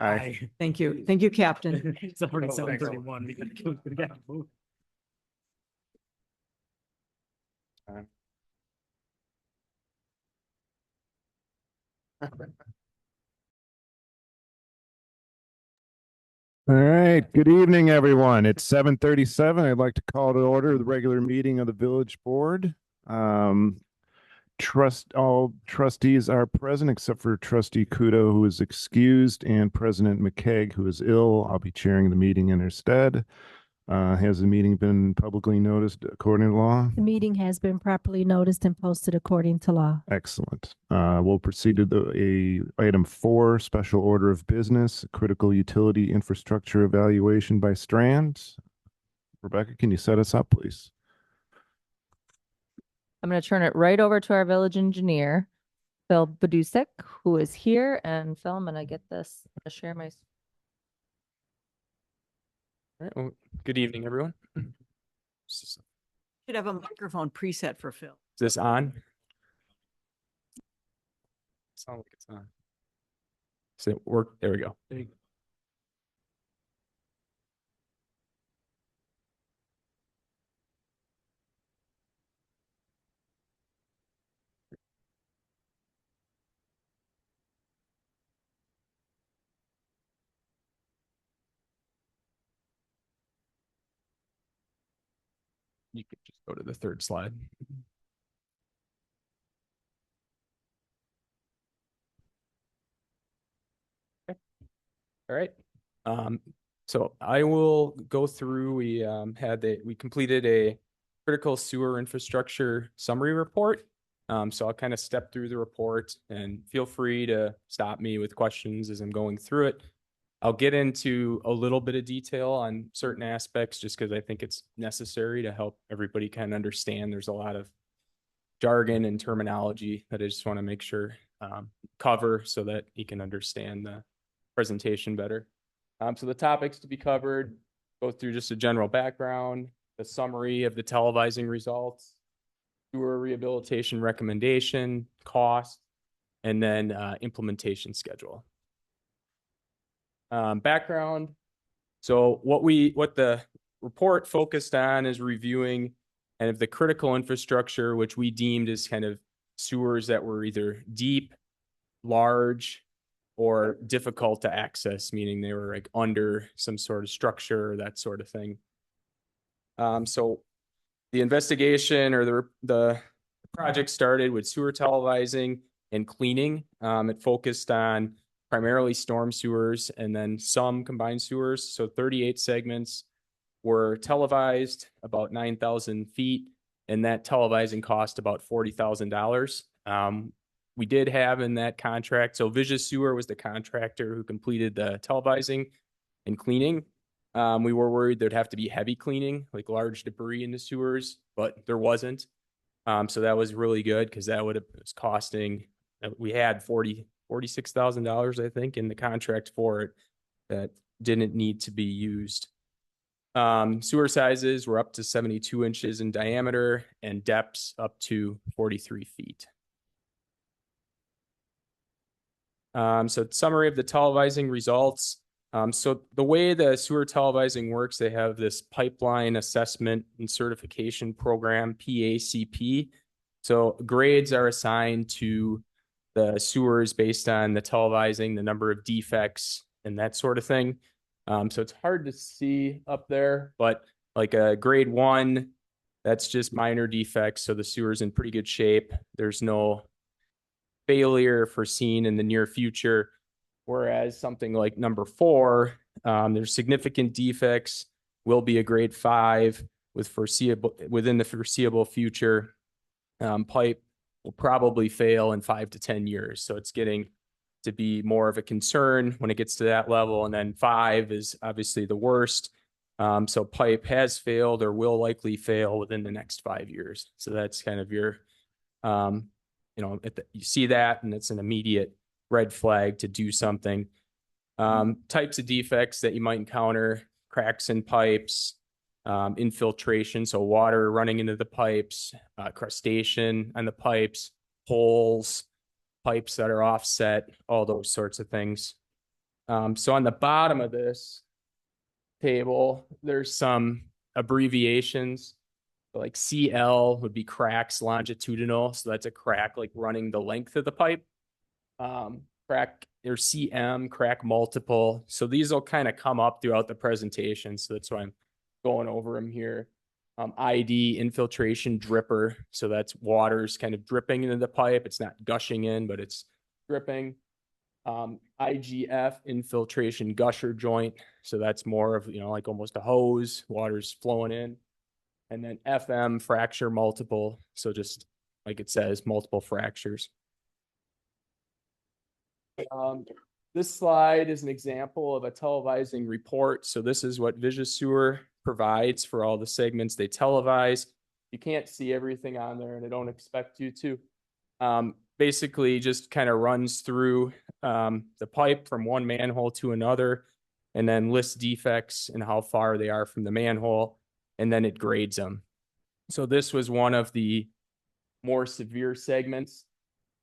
Aye. Thank you. Thank you, Captain. It's already 7:31. We gotta move. All right, good evening, everyone. It's 7:37. I'd like to call to order the regular meeting of the village board. All trustees are present except for trustee Kudo, who is excused, and President McKeag, who is ill. I'll be chairing the meeting in her stead. Has the meeting been publicly noticed according to law? The meeting has been properly noticed and posted according to law. Excellent. We'll proceed to item 4, special order of business, critical utility infrastructure evaluation by Strand. Rebecca, can you set us up, please? I'm going to turn it right over to our village engineer, Phil Badusek, who is here. And Phil, I'm going to get this, I'm going to share my. All right. Well, good evening, everyone. Is Should have a microphone preset for Phil. this on? Sounds like it's on. Does it work? There we go. There you go. You could just go to the third slide. Okay. All right. So I will go through, we completed a critical sewer infrastructure summary report. So I'll kind of step through the report and feel free to stop me with questions as I'm going through it. I'll get into a little bit of detail on certain aspects just because I think it's necessary to help everybody kind of understand. There's a lot of jargon and terminology that I just want to make sure cover so that you can understand the presentation better. So the topics to be covered, go through just a general background, the summary of the televising results, sewer rehabilitation recommendation, cost, and then implementation schedule. Background. So what the report focused on is reviewing kind of the critical infrastructure, which we deemed as kind of sewers that were either deep, large, or difficult to access, meaning they were like under some sort of structure, that sort of thing. So the investigation or the project started with sewer televising and cleaning. It focused on primarily storm sewers and then some combined sewers. So 38 segments were televised, about 9,000 feet, and that televising cost about $40,000. We did have in that contract, so Vision Sewer was the contractor who completed the televising and cleaning. We were worried there'd have to be heavy cleaning, like large debris in the sewers, but there wasn't. So that was really good because that was costing, we had $46,000, I think, in the contract for it that didn't need to be used. Sewer sizes were up to 72 inches in diameter and depths up to 43 feet. So summary of the televising results. So the way the sewer televising works, they have this pipeline assessment and certification program, PACP. So grades are assigned to the sewers based on the televising, the number of defects, and that sort of thing. So it's hard to see up there, but like a grade 1, that's just minor defects. So the sewer's in pretty good shape. There's no failure foreseen in the near future. Whereas something like number 4, there's significant defects, will be a grade 5 within the foreseeable future. Pipe will probably fail in 5 to 10 years. So it's getting to be more of a concern when it gets to that level. And then 5 is obviously the worst. So pipe has failed or will likely fail within the next 5 years. So that's kind of your, you see that, and it's an immediate red flag to do something. Types of defects that you might encounter: cracks in pipes, infiltration, so water running into the pipes, crustation on the pipes, holes, pipes that are offset, all those sorts of things. So on the bottom of this table, there's some abbreviations. Like CL would be cracks longitudinal. So that's a crack like running the length of the pipe. crack or CM, crack multiple. So these will kind of come up throughout the presentation. So that's why I'm going over them here. ID, infiltration dripper. So that's water's kind of dripping into the pipe. It's not gushing in, but it's dripping. IGF, infiltration gusher joint. So that's more of, like almost a hose, water's flowing in. And then FM, fracture multiple. So just like it says, multiple fractures. This slide is an example of a televising report. So this is what VisiSewer provides for all the segments they televise. You can't see everything on there, and I don't expect you to. Basically just kind of runs through the pipe from one manhole to another, and then lists defects and how far they are from the manhole, and then it grades them. So this was one of the more severe segments.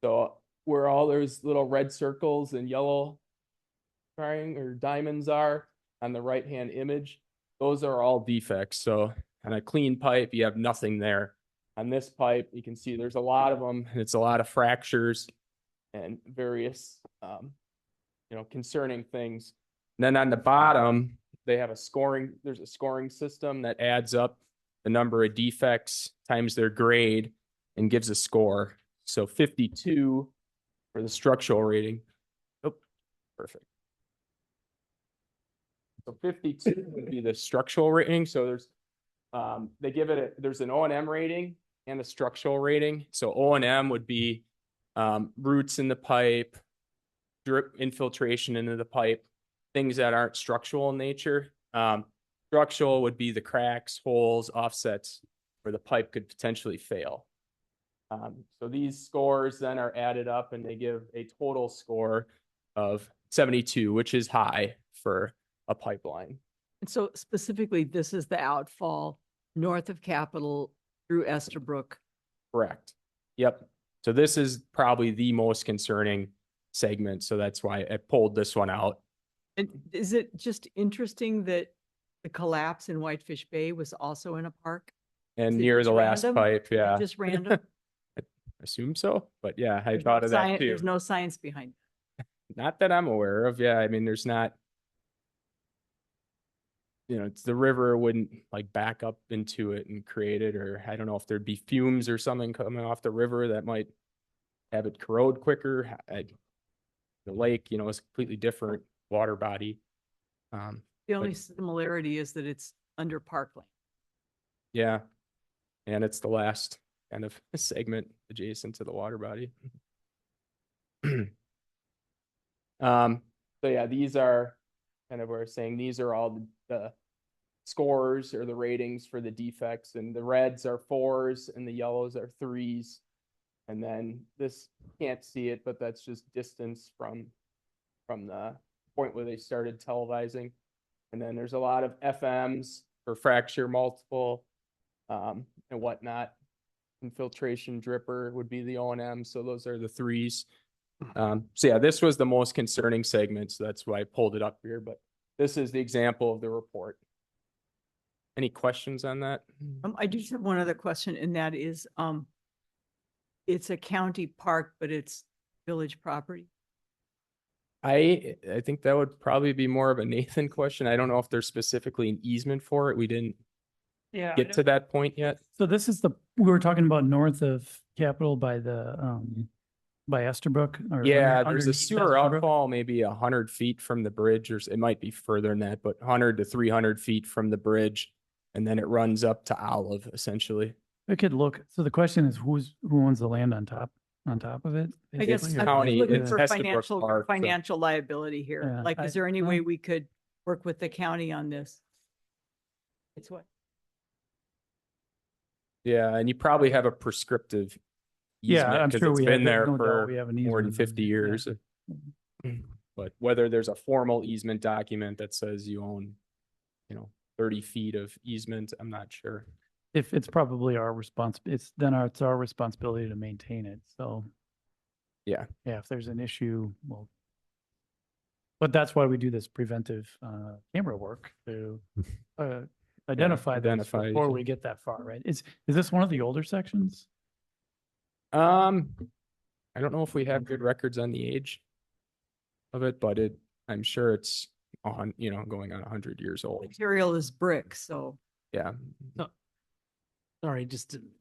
So where all those little red circles and yellow triangle or diamonds are on the right-hand image, those are all defects. So on a clean pipe, you have nothing there. On this pipe, you can see there's a lot of them, and it's a lot of fractures and various, concerning things. And then on the bottom, they have there's a scoring system that adds up the number of defects times their grade and gives a score. So 52 for the structural rating. Oh, perfect. So 52 would be the structural rating. So there's, there's an O&M rating and a structural rating. So O&M would be roots in the pipe, drip infiltration into the pipe, things that aren't structural in nature. Structural would be the cracks, holes, offsets where the pipe could potentially fail. So these scores then are added up and they give a total score of 72, which is high for a pipeline. And so specifically, this is the outfall north of Capitol through Estabrook. Correct. Yep. So this is probably the most concerning segment. So that's why I pulled this one out. And is it just interesting that the collapse in Whitefish Bay was also in a park? And Is it near just the last random? pipe, yeah. Just random? I assume so, but yeah, I There's thought no of that science- too. There's no science behind it. Not that I'm aware of. Yeah, I mean, there's not, it's the river wouldn't like back up into it and create it, or I don't know if there'd be fumes or something coming off the river that might have it corrode quicker. The lake, is a completely different water body. The only similarity is that it's under parkland. Yeah. And it's the last kind of segment adjacent to the water body. So yeah, these are kind of where I'm saying these are all the scores or the ratings for the defects, and the reds are 4s and the yellows are 3s. And then this, can't see it, but that's just distance from the point where they started televising. And then there's a lot of FMs for fracture multiple and whatnot. Infiltration dripper would be the O&M. So those are the 3s. So yeah, this was the most concerning segment. So that's why I pulled it up here, but this is the example of the report. Any questions on that? I do have one other question, and that is, it's a county park, but it's village property. I think that would probably be more of a Nathan question. I don't know if there's specifically an easement for it. We didn't get to that point yet. So this is we were talking about north of Capitol by the, by Estabrook? Or Yeah, there's a underneath sewer Estabrook? outfall, maybe 100 feet from the bridge, or it might be further than that, but 100 to 300 feet from the bridge. And then it runs up to Olive, essentially. We could look, so the question is who owns the land on top of it? I guess basically, I'm or- county, looking it's for Estabrook Park, so- financial liability here. Yeah, Like, is there any well- way we could work with the county on this? It's what? Yeah, and you probably have a prescriptive Yeah, easement I'm because sure it's we been have, there no doubt for we have an more than easement. 50 Yeah. years. But whether there's a formal easement document that says you own, 30 feet of easement, I'm not sure. If it's probably our it's our responsibility to maintain it, so. Yeah. Yeah, if there's an issue, well. But that's why we do this preventive camera work to identify those identify, before yeah. we get that far, right? Is this one of the older sections? I I don't know if we have good records on the age of it, but I'm sure it's on, going on 100 years old. Material is brick, so. Yeah. Sorry,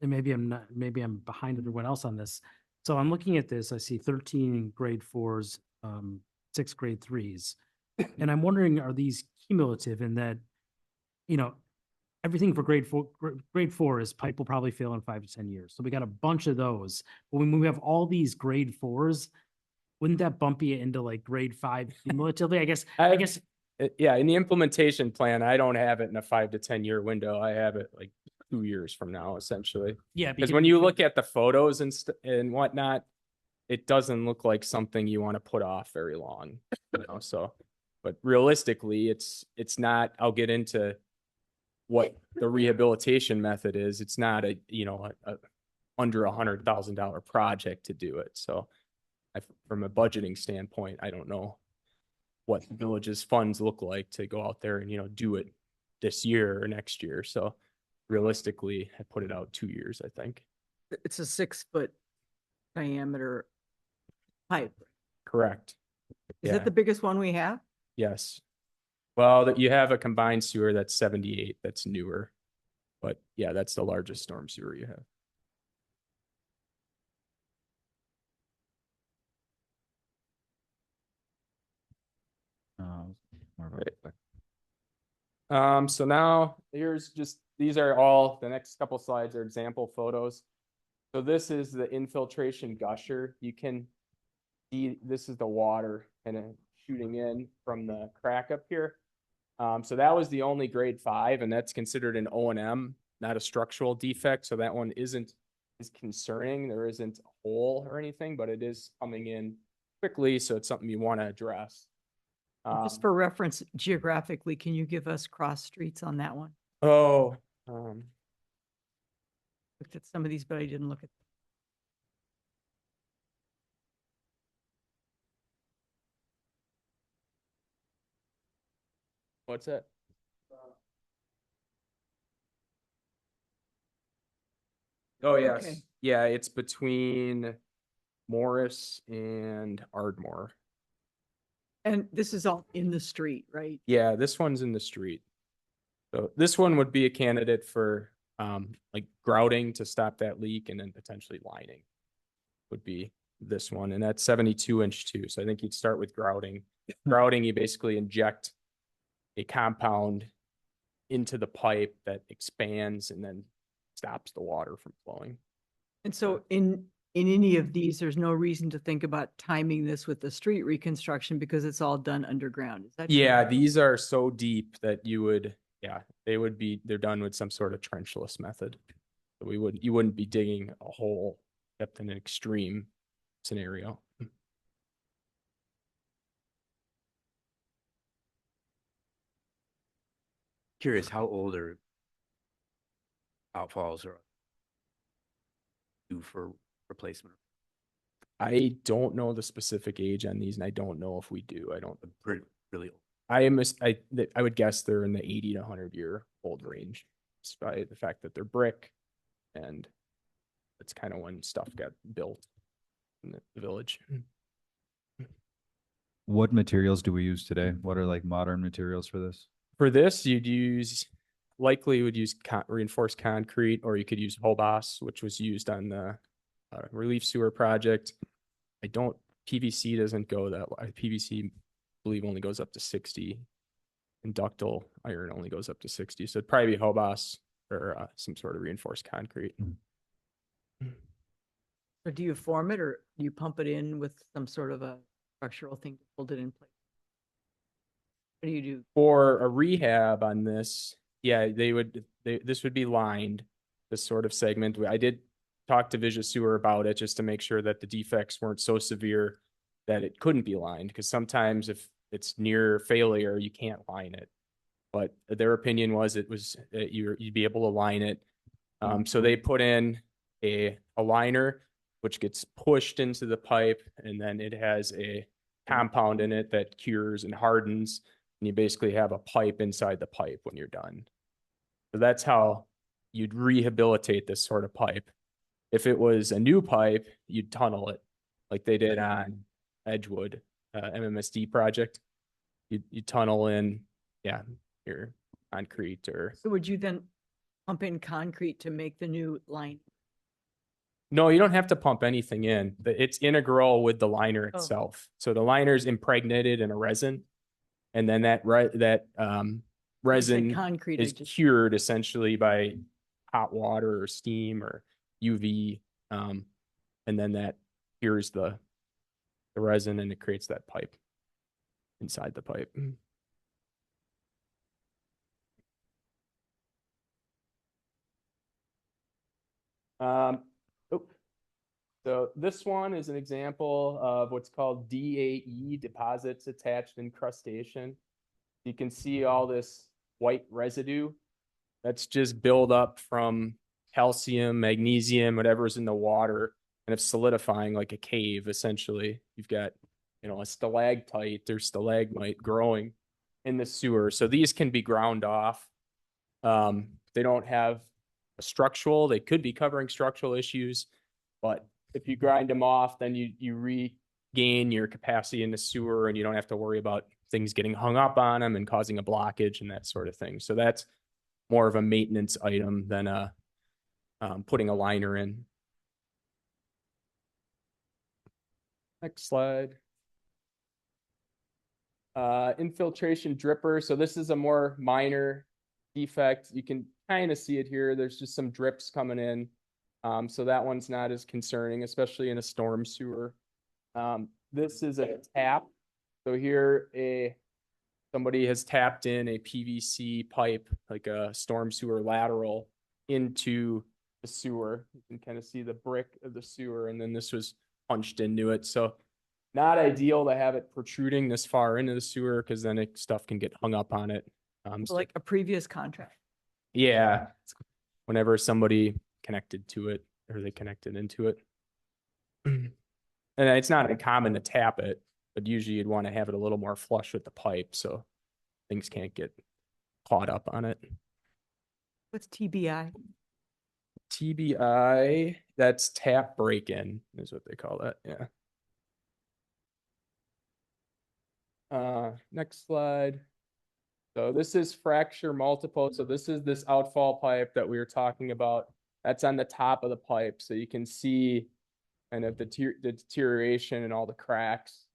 maybe I'm behind everyone else on this. So I'm looking at this, I see 13 grade 4s, 6 grade 3s. And I'm wondering, are these cumulative in that, everything for grade 4 is pipe will probably fail in 5 to 10 years. So we got a bunch of those. But when we have all these grade 4s, wouldn't that bump you into like grade 5 cumulatively? I guess. Yeah, in the implementation plan, I don't have it in a 5 to 10 year window. I have it like 2 years from now, essentially. Yeah, because when you look at the photos and whatnot, it doesn't look like something you want to put off very long. So, but realistically, it's not. I'll get into what the rehabilitation method is. It's not a under $100,000 project to do it. So, from a budgeting standpoint, I don't know what the village's funds look like to go out there and, do it this year or next year. So realistically, I put it out 2 years, I think. It's a 6-foot diameter pipe. Correct. Is it the biggest one we have? Yes. Well, you have a combined sewer that's 78, that's newer. But yeah, that's the largest storm sewer you have. So now these are all, the next couple slides are example photos. So this is the infiltration gusher. You can see, this is the water kind of shooting in from the crack up here. So that was the only grade 5, and that's considered an O&M, not a structural defect. So that one isn't as concerning. There isn't a hole or anything, but it is coming in quickly. So it's something you want to address. Just for reference, geographically, can you give us cross streets on that one? Looked at some of these, but I didn't look at. What's that? Oh, yes. Okay. Yeah, it's between Morris and Ardmore. And this is all in the street, right? Yeah, this one's in the street. So this one would be a candidate for like grouting to stop that leak, and then potentially lining would be this one. And that's 72-inch too. So I think you'd start with grouting. Grouting, you basically inject a compound into the pipe that expands and then stops the water from flowing. And so in any of these, there's no reason to think about timing this with the street reconstruction because it's all done underground. Is that Yeah, true? these are so deep that they're done with some sort of trenchless method. So you wouldn't be digging a hole except in an extreme scenario. Curious, how old are outfalls are due for replacement? I don't know the specific age on these, and I don't know if we do. I don't really old. I would guess they're in the 80 to 100-year old range, despite the fact that they're brick, and that's kind of when stuff got built in the village. What materials do we use today? What are like modern materials for this? For this, you'd use reinforced concrete, or you could use Hobos, which was used on the relief sewer project. PVC doesn't go that way. PVC, I believe, only goes up to 60. And ductile iron only goes up to 60. So it'd probably be Hobos or some sort of reinforced concrete. Or do you form it or do you pump it in with some sort of a structural thing to hold it in place? What do you do? For a rehab on this, yeah, this would be lined, this sort of segment. I did talk to Vision Sewer about it just to make sure that the defects weren't so severe that it couldn't be lined. Because sometimes if it's near failure, you can't line it. But their opinion was you'd be able to line it. So they put in a liner, which gets pushed into the pipe, and then it has a compound in it that cures and hardens. And you basically have a pipe inside the pipe when you're done. So that's how you'd rehabilitate this sort of pipe. If it was a new pipe, you'd tunnel it. like they did on Edgewood, MMSD project. You tunnel in, yeah, your concrete or. So would you then pump in concrete to make the new line? No, you don't have to pump anything in. It's integral with the liner Oh. itself. So the liner is impregnated in a resin, and then that resin concrete, I is just- cured essentially by hot water or steam or UV, and then that cures the resin and it creates that pipe inside the pipe. Oh. So this one is an example of what's called DAE, deposits attached incrustation. You can see all this white residue that's just build up from calcium, magnesium, whatever's in the water, and it's solidifying like a cave, essentially. You've got, a stalactite or stalagmite growing in the sewer. So these can be ground off. They don't have a structural, they could be covering structural issues, but if you grind them off, then you regain your capacity in the sewer and you don't have to worry about things getting hung up on them and causing a blockage and that sort of thing. So that's more of a maintenance item than putting a liner in. Next slide. Infiltration dripper. So this is a more minor defect. You can kind of see it here. There's just some drips coming in. So that one's not as concerning, especially in a storm sewer. This is a tap. So here somebody has tapped in a PVC pipe, like a storm sewer lateral, into the sewer. You can kind of see the brick of the sewer, and then this was punched into it. So not ideal to have it protruding this far into the sewer because then stuff can get hung up on it. So like a previous contract. Yeah, whenever somebody connected to it or they connected into it. And it's not uncommon to tap it, but usually you'd want to have it a little more flush with the pipe so things can't get caught up on it. What's TBI? TBI, that's tap break-in is what they call that. Yeah. Next slide. So this is fracture multiple. So this is this outfall pipe that we were talking about. That's on the top of the pipe. So you can see kind of the deterioration and all the cracks.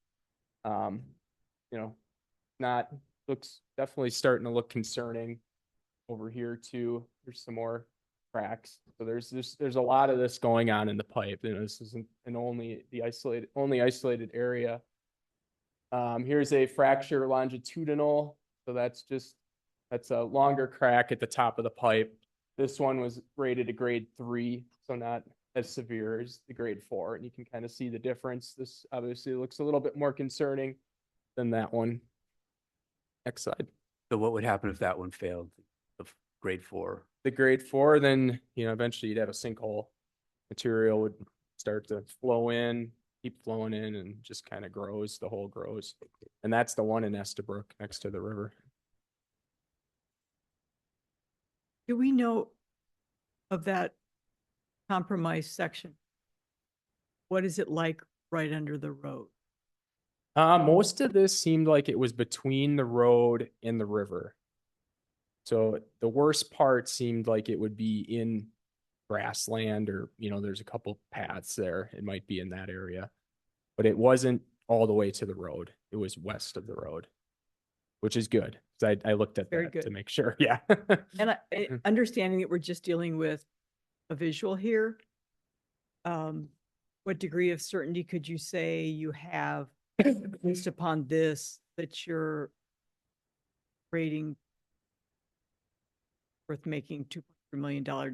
Looks definitely starting to look concerning over here too. There's some more cracks. So there's a lot of this going on in the pipe. This isn't only isolated area. Here's a fracture longitudinal. So that's a longer crack at the top of the pipe. This one was rated a grade 3, so not as severe as the grade 4. And you can kind of see the difference. This obviously looks a little bit more concerning than that one. Next slide. So what would happen if that one failed? The grade 4? The grade 4, then, eventually you'd have a sinkhole. Material would start to flow in, keep flowing in, and just kind of grows. The hole grows. And that's the one in Estabrook next to the river. Do we know of that compromised section? What is it like right under the road? Most of this seemed like it was between the road and the river. So the worst part seemed like it would be in grassland or, there's a couple paths there. It might be in that area, but it wasn't all the way to the road. It was west of the road, which is good. I looked at Very that good. to make sure. Yeah. And understanding that we're just dealing with a visual here, what degree of certainty could you say you have based upon this that you're rating worth making $2.3 million? I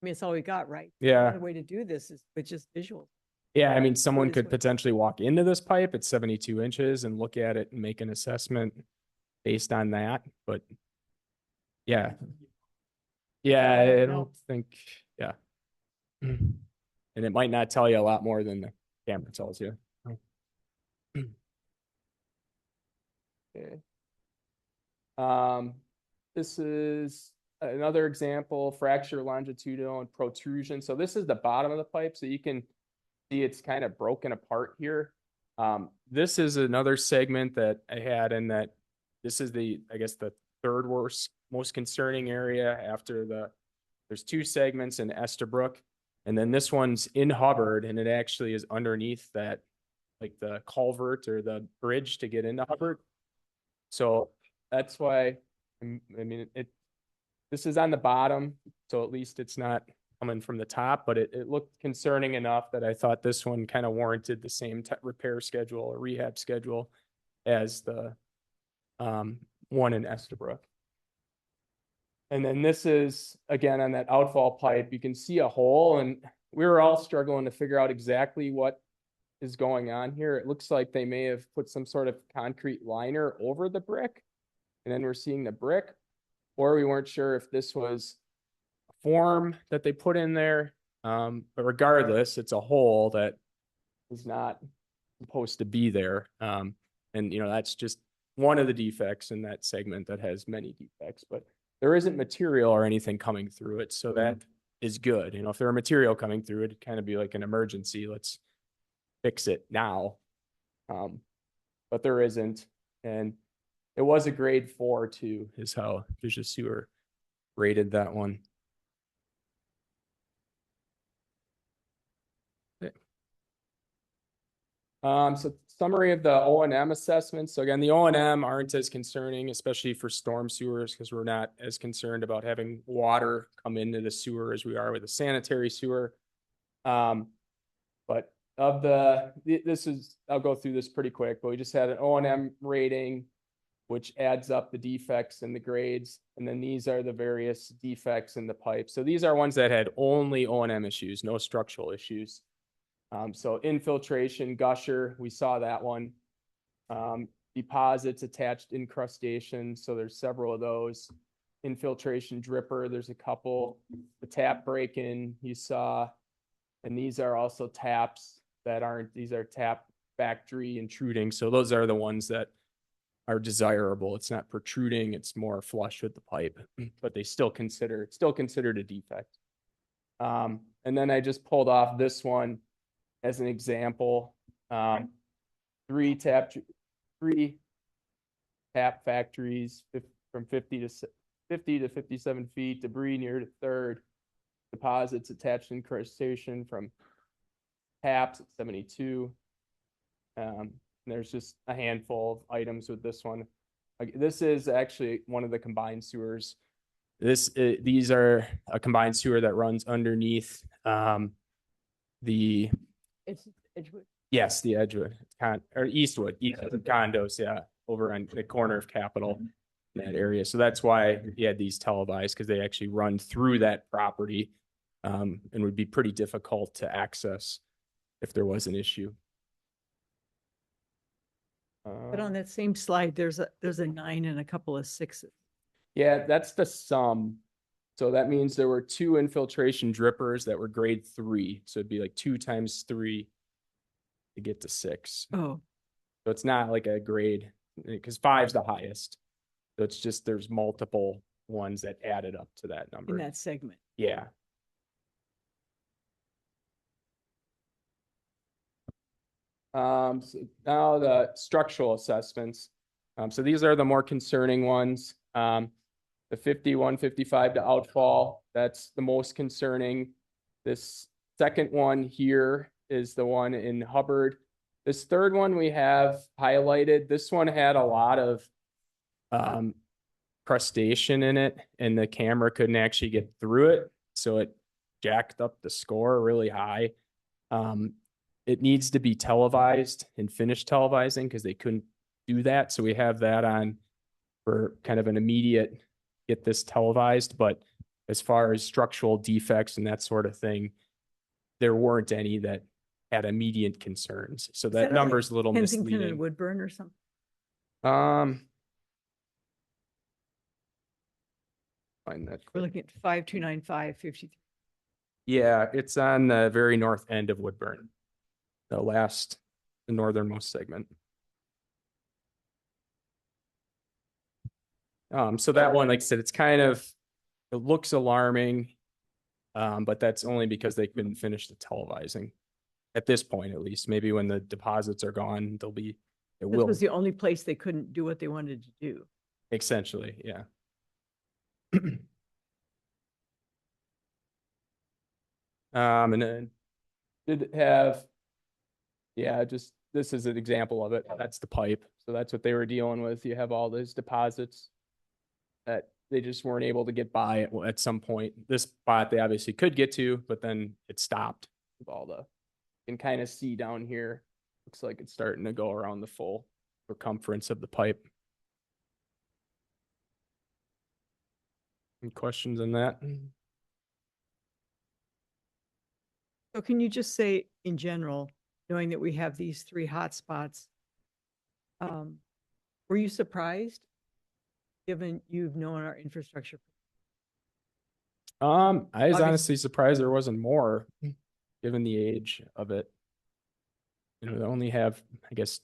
mean, it's all we got, right? Yeah. The way to do this is with just visual. Yeah, I mean, someone is could what- potentially walk into this pipe at 72 inches and look at it and make an assessment based on that. But yeah, I don't think, yeah. And it might not tell you a lot more than the camera tells you. Okay. This is another example, fracture longitudinal and protrusion. So this is the bottom of the pipe. So you can see it's kind of broken apart here. This is another segment that I had in that this is I guess the third worst, most concerning area after there's two segments in Estabrook. And then this one's in Hubbard, and it actually is underneath that, like the culvert or the bridge to get into Hubbard. So that's why, this is on the bottom, so at least it's not coming from the top, but it looked concerning enough that I thought this one kind of warranted the same repair schedule or rehab schedule as the one in Estabrook. And then this is, again, on that outfall pipe, you can see a hole, and we were all struggling to figure out exactly what is going on here. It looks like they may have put some sort of concrete liner over the brick, and then we're seeing the brick, or we weren't sure if this was a form that they put in there. But regardless, it's a hole that is not supposed to be there. And, that's just one of the defects in that segment that has many defects, but there isn't material or anything coming through it. So that is good. If there were material coming through it, it'd kind of be like an emergency. Let's fix it now. But there isn't. And it was a grade 4 too, is how Vision Sewer rated that one. So summary of the O&M assessments. So again, the O&M aren't as concerning, especially for storm sewers, because we're not as concerned about having water come into the sewer as we are with a sanitary sewer. But of I'll go through this pretty quick, but we just had an O&M rating, which adds up the defects and the grades. And then these are the various defects in the pipe. So these are ones that had only O&M issues, no structural issues. So infiltration, gusher, we saw that one. Deposits, attached incrustation, so there's several of those. Infiltration dripper, there's a couple. The tap break-in you saw, and these are also taps that aren't, these are tap factory intruding. So those are the ones that are desirable. It's not protruding, it's more flush with the pipe, but it's still considered a defect. And then I just pulled off this one as an example. Three tap factories from 50 to 57 feet, debris near the third, deposits, attached incrustation from taps at 72. There's just a handful of items with this one. This is actually one of the combined sewers. These are a combined sewer that runs underneath It's Edgewood. Yes, the Edgewood or Eastwood condos, yeah, over on the corner of Capitol, in that area. So that's why we had these televised, because they actually run through that property, and would be pretty difficult to access if there was an issue. But on that same slide, there's a 9 and a couple of 6s. Yeah, that's the sum. So that means there were 2 infiltration drippers that were grade 3. So it'd be like 2 times 3 to get to 6. Oh. So it's not like a grade, because 5's the highest. So it's just there's multiple ones that added up to that number. In that segment. Yeah. So now the structural assessments. So these are the more concerning ones. The 5155 to outfall, that's the most concerning. This second one here is the one in Hubbard. This third one we have highlighted. This one had a lot of crustation in it, and the camera couldn't actually get through it. So it jacked up the score really high. It needs to be televised and finished televising, because they couldn't do that. So we have that on for kind of an immediate get this televised. But as far as structural defects and that sort of thing, there weren't any that had immediate concerns. So that number is a little Kensington misleading. and Woodburn or something. Find that. We're looking at 5295 53. Yeah, it's on the very north end of Woodburn, the northernmost segment. So that one, like I said, it looks alarming, but that's only because they couldn't finish the televising. at this point, at least. Maybe when the deposits are gone, it This will, was the only place they couldn't do what they wanted to do. essentially, yeah. And then did have, yeah, just, this is an example of it. That's the pipe. So that's what they were dealing with. You have all those deposits that they just weren't able to get by at some point. This spot they obviously could get to, but then it stopped with all the, you can kind of see down here. Looks like it's starting to go around the full circumference of the pipe. Any questions on that? So can you just say in general, knowing that we have these 3 hotspots, were you surprised given you've known our infrastructure? I was Obviously- honestly surprised there wasn't more, given the age of it. You know, they only have, I guess,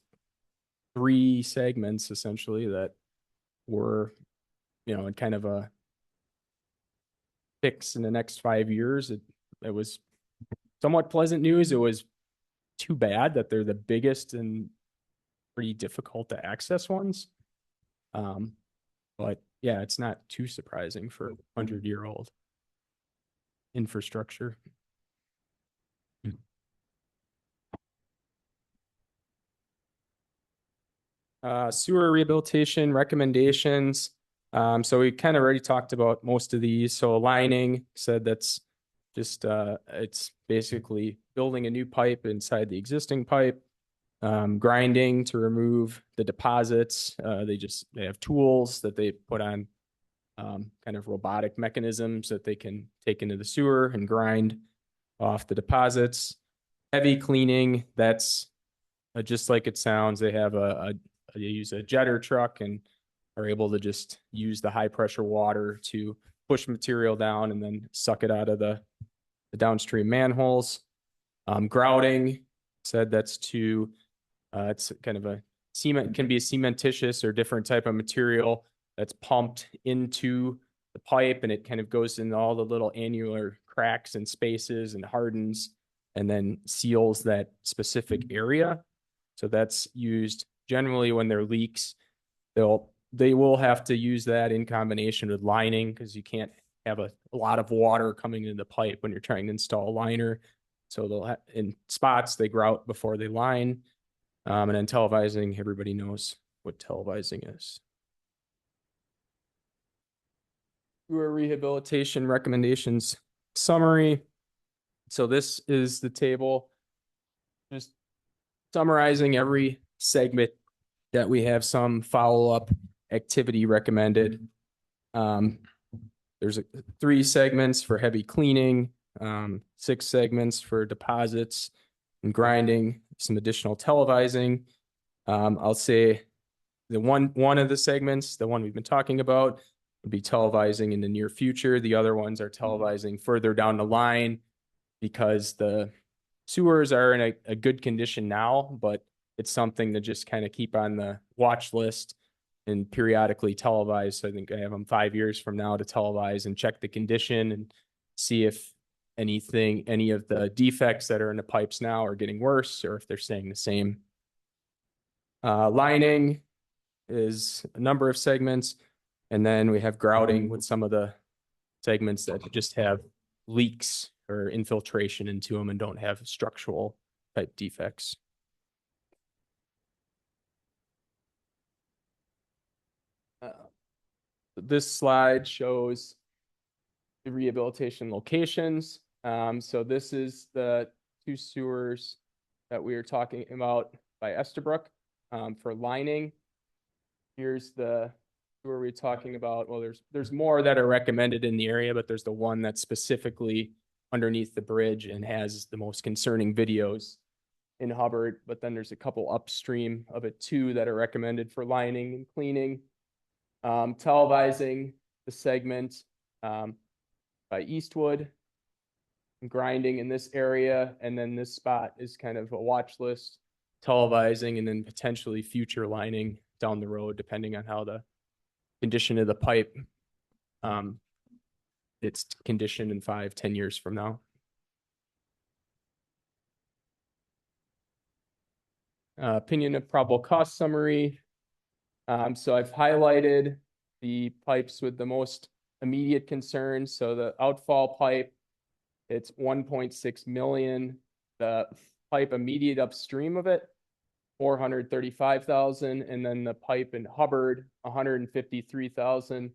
3 segments essentially that were, you know, in kind of a fix in the next 5 years. It was somewhat pleasant news. It was too bad that they're the biggest and pretty difficult to access ones. But yeah, it's not too surprising for 100-year-old infrastructure. Sewer rehabilitation recommendations. So we kind of already talked about most of these. So lining, said that's just, it's basically building a new pipe inside the existing pipe. Grinding to remove the deposits. They have tools that they put on kind of robotic mechanisms that they can take into the sewer and grind off the deposits. Heavy cleaning, that's just like it sounds. They have they use a jetter truck and are able to just use the high pressure water to push material down and then suck it out of the downstream manholes. Grouting, said that's to, it's kind of a cement, can be a cementitious or different type of material that's pumped into the pipe, and it kind of goes in all the little annular cracks and spaces and hardens and then seals that specific area. So that's used generally when there are leaks. They will have to use that in combination with lining, because you can't have a lot of water coming into the pipe when you're trying to install a liner. So they'll have, in spots, they grout before they line. And then televising, everybody knows what televising is. Sewer rehabilitation recommendations summary. So this is the table, just summarizing every segment that we have some follow-up activity recommended. There's 3 segments for heavy cleaning, 6 segments for deposits and grinding, some additional televising. I'll say the one of the segments, the one we've been talking about, would be televising in the near future. The other ones are televising further down the line, because the sewers are in a good condition now, but it's something to just kind of keep on the watch list and periodically televise. So I think I have them 5 years from now to televise and check the condition and see if any of the defects that are in the pipes now are getting worse or if they're staying the same. Lining is a number of segments. And then we have grouting with some of the segments that just have leaks or infiltration into them and don't have structural type defects. This slide shows the rehabilitation locations. So this is the 2 sewers that we were talking about by Estabrook for lining. Here's the sewer we're talking about. Well, there's more that are recommended in the area, but there's the one that's specifically underneath the bridge and has the most concerning videos in Hubbard. But then there's a couple upstream of it too that are recommended for lining and cleaning. Televising the segment by Eastwood, grinding in this area, and then this spot is kind of a watch list, televising, and then potentially future lining down the road, depending on how the condition of the pipe, it's conditioned in 5-10 years from now. Opinion of probable cost summary. So I've highlighted the pipes with the most immediate concerns. So the outfall pipe, it's 1.6 million. The pipe immediate upstream of it, 435,000, and then the pipe in Hubbard, 153,000.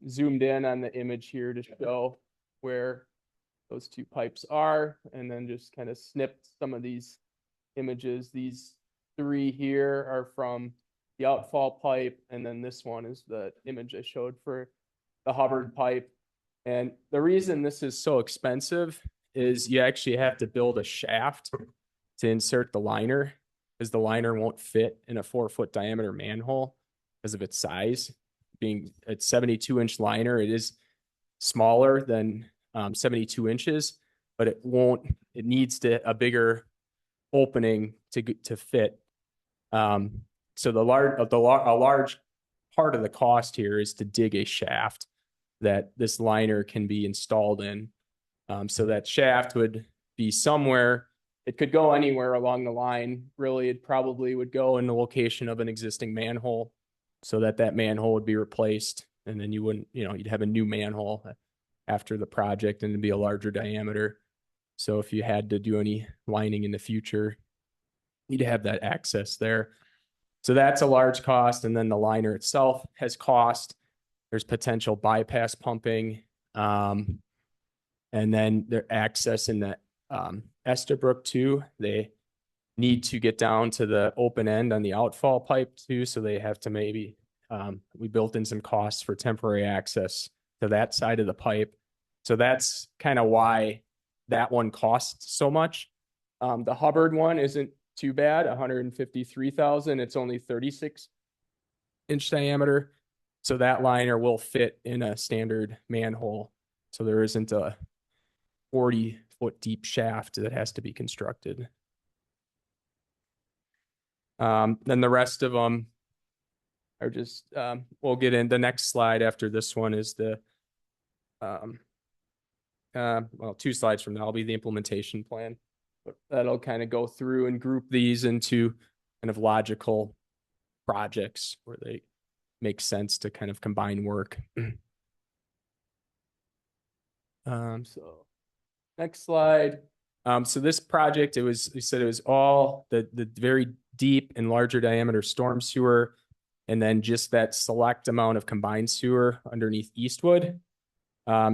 Zoomed in on the image here to show where those two pipes are, and then just kind of snipped some of these images. These three here are from the outfall pipe, and then this one is the image I showed for the Hubbard pipe. And the reason this is so expensive is you actually have to build a shaft to insert the liner, because the liner won't fit in a 4-foot diameter manhole because of its size. Being a 72-inch liner, it is smaller than 72 inches, but it needs a bigger opening to fit. So a large part of the cost here is to dig a shaft that this liner can be installed in. So that shaft would be somewhere, it could go anywhere along the line. Really, it probably would go in the location of an existing manhole, so that manhole would be replaced. And then you wouldn't, you'd have a new manhole after the project, and it'd be a larger diameter. So if you had to do any lining in the future, you'd have that access there. So that's a large cost. And then the liner itself has cost. There's potential bypass pumping. And then their access in the Estabrook too. They need to get down to the open end on the outfall pipe too. So they have to maybe, we built in some costs for temporary access to that side of the pipe. So that's kind of why that one costs so much. The Hubbard one isn't too bad, 153,000. It's only 36-inch diameter. So that liner will fit in a standard manhole. So there isn't a 40-foot deep shaft that has to be constructed. Then the rest of them are just, we'll get in the next slide after this one is the, well, 2 slides from now will be the implementation plan. But that'll kind of go through and group these into kind of logical projects where they make sense to kind of combine work. So next slide. So this project, we said it was all the very deep and larger diameter storm sewer, and then just that select amount of combined sewer underneath Eastwood.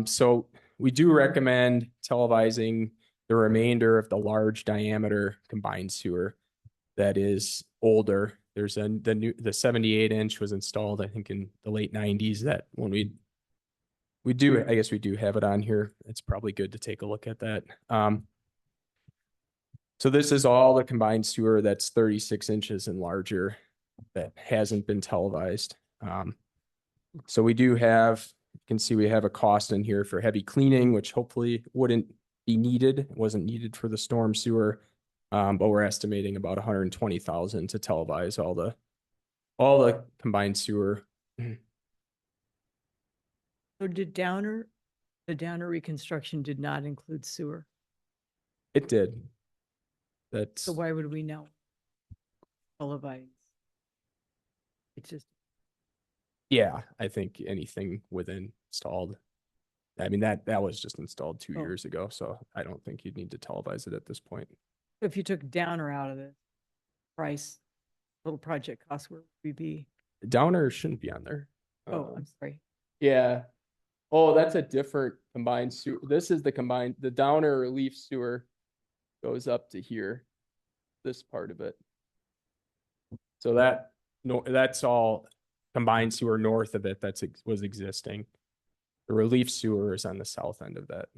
So we do recommend televising the remainder of the large diameter combined sewer that is older. There's the 78-inch was installed, I think, in the late 90s. That when I guess we do have it on here. It's probably good to take a look at that. So this is all the combined sewer that's 36 inches and larger that hasn't been televised. So we do have, you can see we have a cost in here for heavy cleaning, which hopefully wouldn't be needed. It wasn't needed for the storm sewer. But we're estimating about 120,000 to televise all the combined sewer. So the Downer reconstruction did not include sewer. It did. So why would we know? Televise. It's just. Yeah, I think anything within installed. I mean, that was just installed 2 years ago, so I don't think you'd need to televise it at this point. If you took Downer out of it, price, total project cost, where would we be? Downer shouldn't be on there. Oh, I'm sorry. Yeah. Oh, that's a different combined sewer. This is the Downer relief sewer goes up to here, this part of it. So that's all combined sewer north of it was existing. The relief sewer is on the south end of that.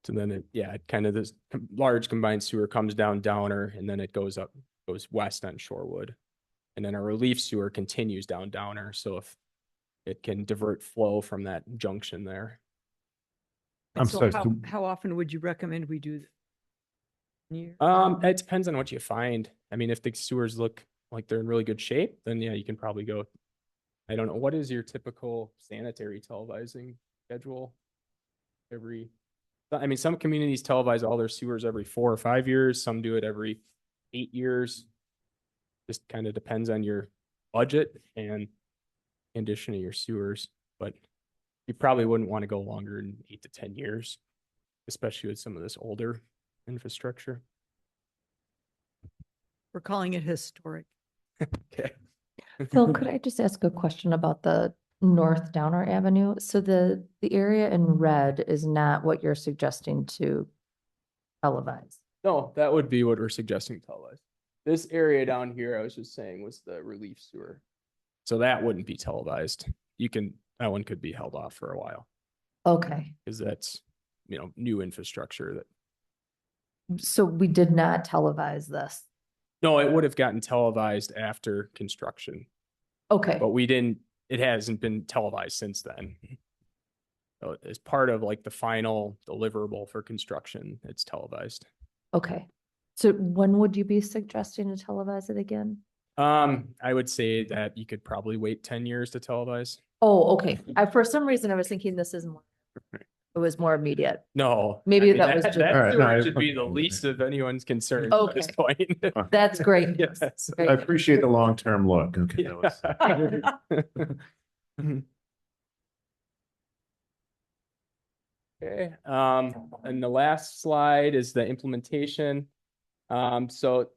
So then it kind of this large combined sewer comes down Downer, and then it goes west on Shorewood. And then a relief sewer continues down Downer. So if it can divert flow from that junction there. How often would you recommend we do that? It depends on what you find. I mean, if the sewers look like they're in really good shape, then yeah, you can probably go. I don't know. What is your typical sanitary televising schedule? I mean, some communities televise all their sewers every 4 or 5 years. Some do it every 8 years. Just kind of depends on your budget and condition of your sewers, but you probably wouldn't want to go longer than 8 to 10 years, especially with some of this older infrastructure. We're calling it historic. Okay. Phil, could I just ask a question about the North Downer Avenue? So the area in red is not what you're suggesting to televise. No, that would be what we're suggesting televise. This area down here, I was just saying, was the relief sewer. So that wouldn't be televised. That one could be held off for a while. Okay, Because that's, new infrastructure that, so we did not televise this. no, it would have gotten televised after construction, Okay, but it hasn't been televised since then. So as part of like the final deliverable for construction, it's televised. okay. So when would you be suggesting to televise it again? I would say that you could probably wait 10 years to televise. Oh, okay. For some reason, I was thinking this is more, it was more immediate. No. Maybe I mean, that was just- that All right, sewer no, I- should be the least of anyone's concern at this Okay. point. That's great. Yes. I appreciate the long-term look. Okay. that was- Okay, and the last slide is the implementation. So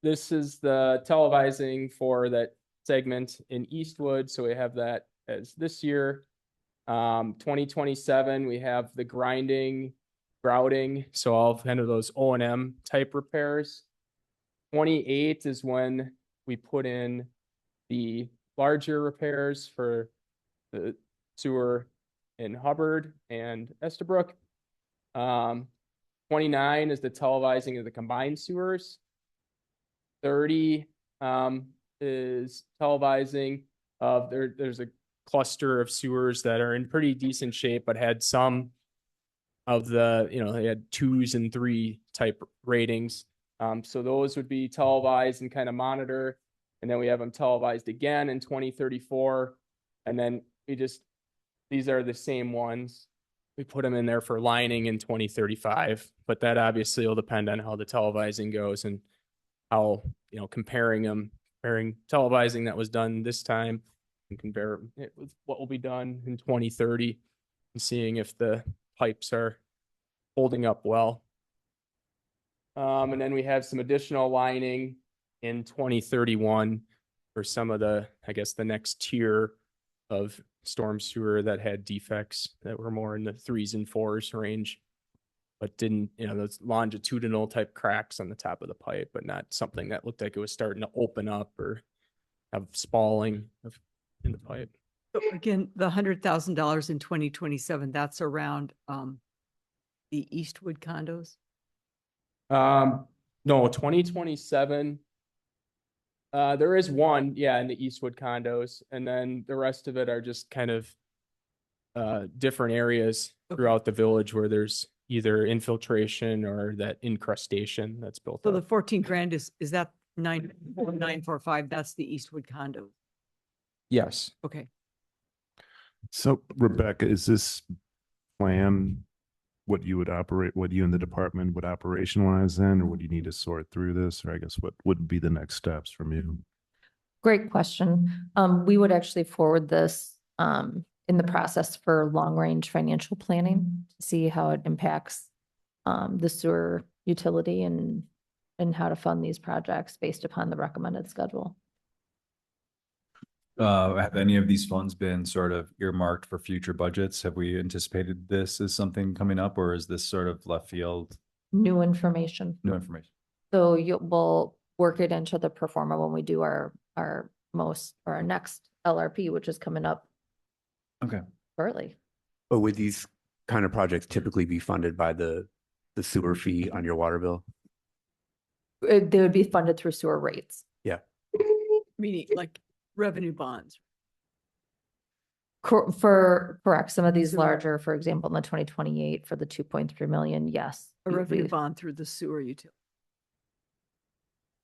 this is the televising for that segment in Eastwood. So we have that as this year. 2027, we have the grinding, grouting. So all kind of those O&M type repairs. 28 is when we put in the larger repairs for the sewer in Hubbard and Estabrook. 29 is the televising of the combined sewers. 30 is televising of there's a cluster of sewers that are in pretty decent shape, but had some of the, they had 2s and 3 type ratings. So those would be televised and kind of monitor. And then we have them televised again in 2034. And then these are the same ones. We put them in there for lining in 2035, but that obviously will depend on how the televising goes and how, comparing televising that was done this time and compare it with what will be done in 2030 and seeing if the pipes are holding up well. And then we have some additional lining in 2031 for some of the next tier of storm sewer that had defects that were more in the 3s and 4s range, but didn't, those longitudinal type cracks on the top of the pipe, but not something that looked like it was starting to open up or have spalling in the pipe. So again, the $100,000 in 2027, that's around the Eastwood condos? No, 2027. There is one, in the Eastwood condos, and then the rest of it are just kind of different areas throughout the village where there's either infiltration or that incrustation that's built So up. the 14 grand is that 94945? That's the Eastwood condo. Yes. Okay. So Rebecca, is this plan what you and the department would operationalize then, or would you need to sort through this? Or I guess what would be the next steps from you? Great question. We would actually forward this in the process for long-range financial planning, to see how it impacts the sewer utility and how to fund these projects based upon the recommended schedule. Have any of these funds been sort of earmarked for future budgets? Have we anticipated this as something coming up, or is this sort of left field? New information. New information. So we'll work it into the pro forma when we do our next LRP, which is coming up Okay. shortly. But would these kind of projects typically be funded by the sewer fee on your water bill? They would be funded through sewer rates. Yeah. Meaning like revenue bonds. Correct. Some of these larger, for example, in the 2028 for the 2.3 million, yes. A revenue bond through the sewer utility.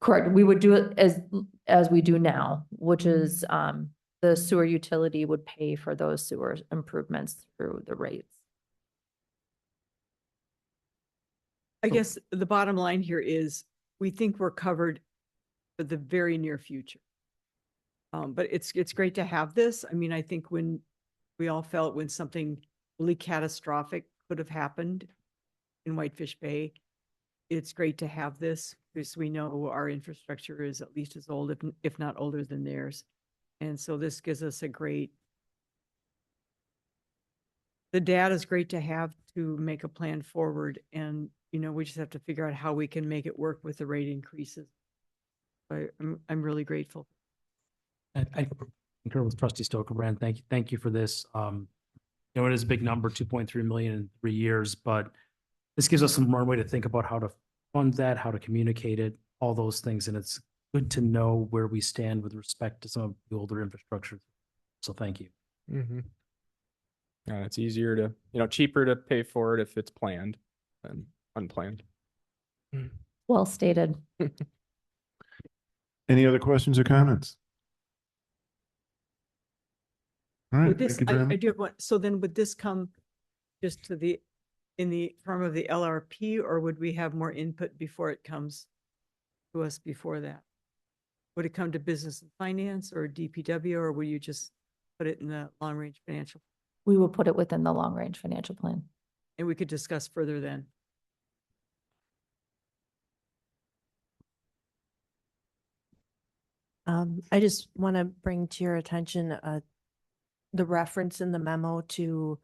Correct. We would do it as we do now, which is the sewer utility would pay for those sewer improvements through the rates. I guess the bottom line here is we think we're covered for the very near future. But it's great to have this. I mean, I think when we all felt when something really catastrophic could have happened in Whitefish Bay, it's great to have this because we know our infrastructure is at least as old, if not older than theirs. And so this gives us the data is great to have to make a plan forward. And, we just have to figure out how we can make it work with the rate increases. I'm really grateful. I concur with Trustee Stoker-Brand. Thank you for this. It is a big number, 2.3 million in 3 years, but this gives us some runway to think about how to fund that, how to communicate it, all those things. And it's good to know where we stand with respect to some of the older infrastructure. So thank you. Mm-hmm. It's easier to, cheaper to pay for it if it's planned than unplanned. Well stated. Any other questions or comments? All right. Would this, thank you very I much. do have one. So then would this come just to in the form of the LRP, or would we have more input before it comes to us before that? Would it come to business and finance or DPW, or will you just put it in the long range financial? We will put it within the long range financial plan. And we could discuss further then. I just want to bring to your attention the reference in the memo to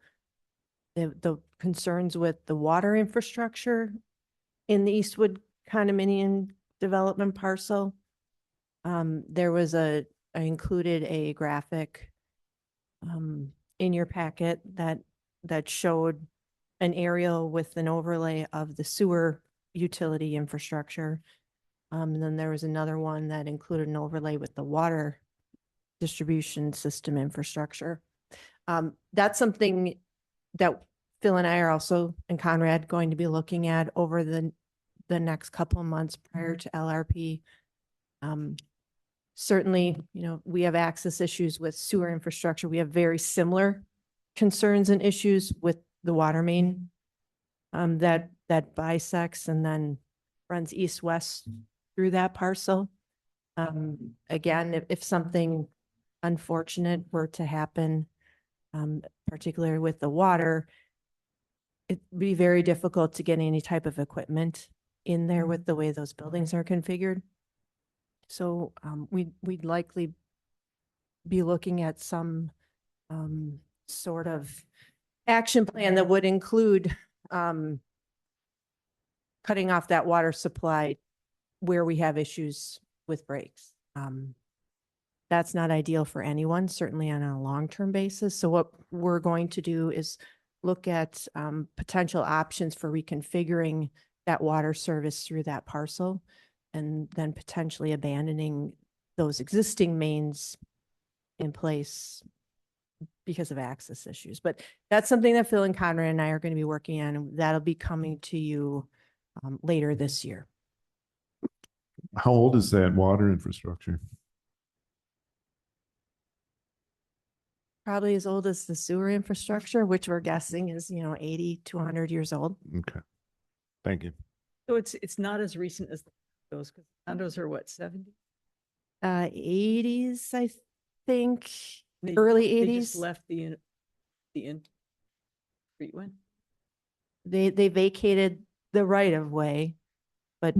the concerns with the water infrastructure in the Eastwood condominium development parcel. There was I included a graphic in your packet that showed an aerial with an overlay of the sewer utility infrastructure. And then there was another one that included an overlay with the water distribution system infrastructure. That's something that Phil and I are also, and Conrad, going to be looking at over the next couple of months prior to LRP. Certainly, we have access issues with sewer infrastructure. We have very similar concerns and issues with the water main that bisects and then runs east-west through that parcel. Again, if something unfortunate were to happen, particularly with the water, it'd be very difficult to get any type of equipment in there with the way those buildings are configured. So we'd likely be looking at some sort of action plan that would include cutting off that water supply where we have issues with breaks. That's not ideal for anyone, certainly on a long-term basis. So what we're going to do is look at potential options for reconfiguring that water service through that parcel, and then potentially abandoning those existing mains in place because of access issues. But that's something that Phil and Conrad and I are going to be working on, and that'll be coming to you later this year. How old is that water infrastructure? Probably as old as the sewer infrastructure, which we're guessing is, 80 to 100 years old. Okay. Thank you. So it's not as recent as those, because condos are what, 70? 80s, I think, They- early They just 80s. left the street one. They vacated the right of way, but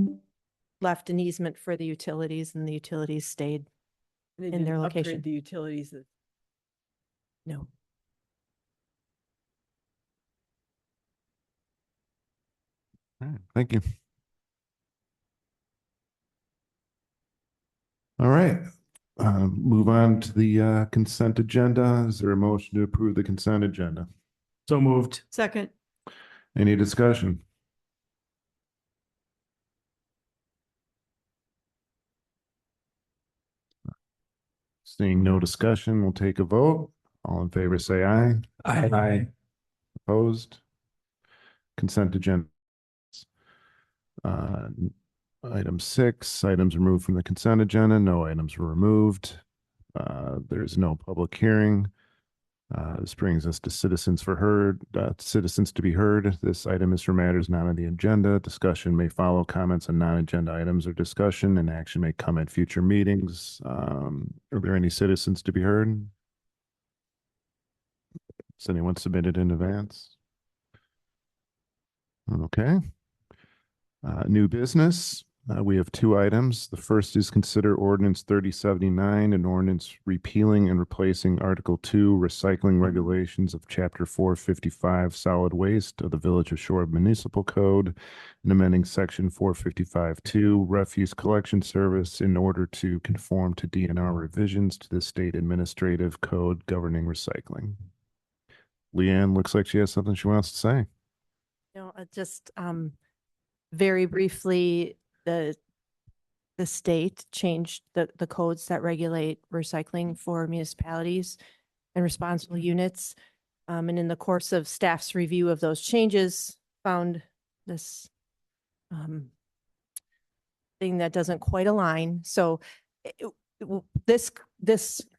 left an easement for the utilities, and the utilities stayed. They in didn't their upgrade location. The utilities. No. All right. Thank you. All right. Move on to the consent agenda. Is there a motion to approve the consent agenda? So moved. Second. Any discussion? Seeing no discussion, we'll take a vote. All in favor, say aye. Aye. Opposed? Consent agenda. Item 6, items removed from the consent agenda. No items were removed. There's no public hearing. This brings us to citizens to be heard. This item is for matters not on the agenda. Discussion may follow comments on non-agenda items or discussion, and action may come at future meetings. Are there any citizens to be heard? Has anyone submitted in advance? Okay. New business. We have two items. The first is consider ordinance 3079, an ordinance repealing and replacing Article 2 recycling regulations of Chapter 455 solid waste of the Village of Shore Municipal Code and amending Section 455-2 refuse collection service in order to conform to DNR revisions to the State Administrative Code governing recycling. Leanne looks like she has something she wants to say. Just very briefly, the state changed the codes that regulate recycling for municipalities and responsible units. And in the course of staff's review of those changes, found this thing that doesn't quite align. So this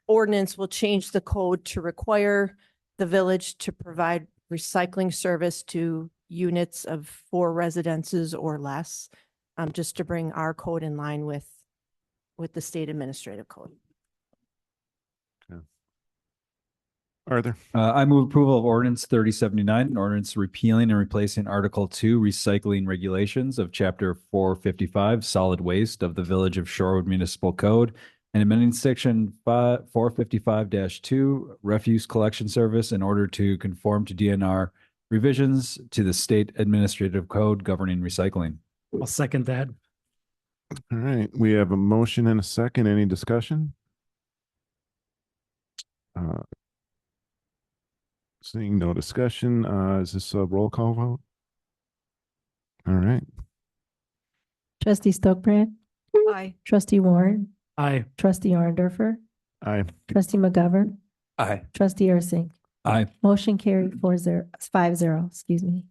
ordinance will change the code to require the village to provide recycling service to units of 4 residences or less, just to bring our code in line with the state administrative code. Okay. Arthur? I move approval of ordinance 3079, an ordinance repealing and replacing Article 2 recycling regulations of Chapter 455 solid waste of the Village of Shorewood Municipal Code and amending Section 455-2 refuse collection service in order to conform to DNR revisions to the State Administrative Code governing recycling. I'll second that. All right, we have a motion and a second. Any discussion? Seeing no discussion, is this a roll call vote? All right. Trustee Stokbrand, Aye. trustee Warren, Aye. trustee Arndorfer, Aye. trustee McGovern, Aye. trustee Ursink. Aye. Motion carried 5-0, excuse me.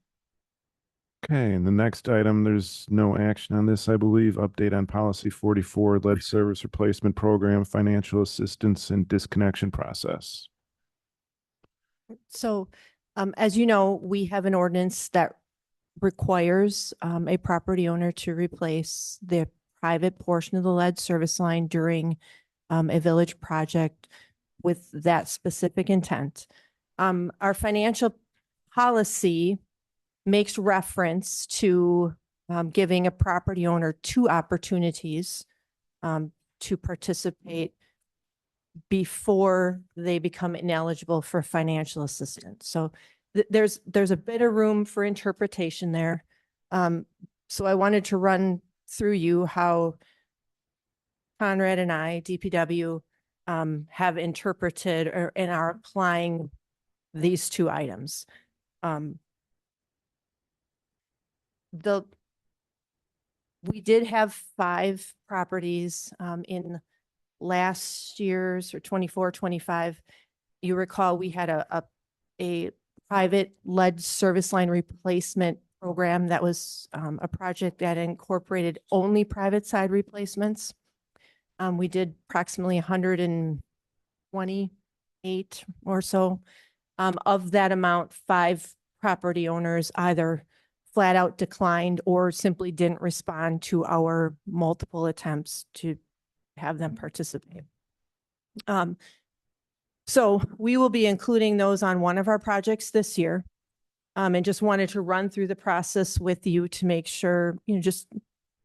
Okay, and the next item, there's no action on this, I believe. Update on policy 44, lead service replacement program, financial assistance and disconnection process. So, as you know, we have an ordinance that requires a property owner to replace the private portion of the lead service line during a village project with that specific intent. Our financial policy makes reference to giving a property owner 2 opportunities to participate before they become ineligible for financial assistance. So there's a bit of room for interpretation there. So I wanted to run through you how Conrad and I, DPW, have interpreted and are applying these 2 items. We did have 5 properties in last year's or 24-25. You recall we had a private lead service line replacement program that was a project that incorporated only private side replacements. We did approximately 128 or so. Of that amount, 5 property owners either flat out declined or simply didn't respond to our multiple attempts to have them participate. So we will be including those on one of our projects this year. And just wanted to run through the process with you to make sure, just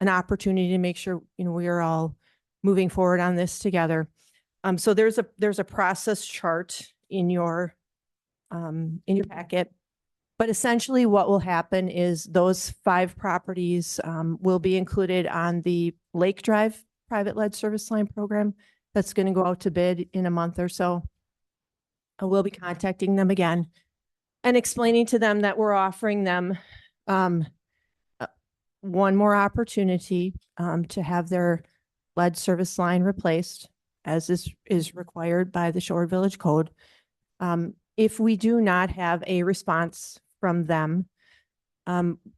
an opportunity to make sure, we are all moving forward on this together. So there's a process chart in your packet. But essentially what will happen is those 5 properties will be included on the Lake Drive private lead service line program that's going to go out to bid in a month or so. I will be contacting them again and explaining to them that we're offering them one more opportunity to have their lead service line replaced, as is required by the Shore Village Code. If we do not have a response from them,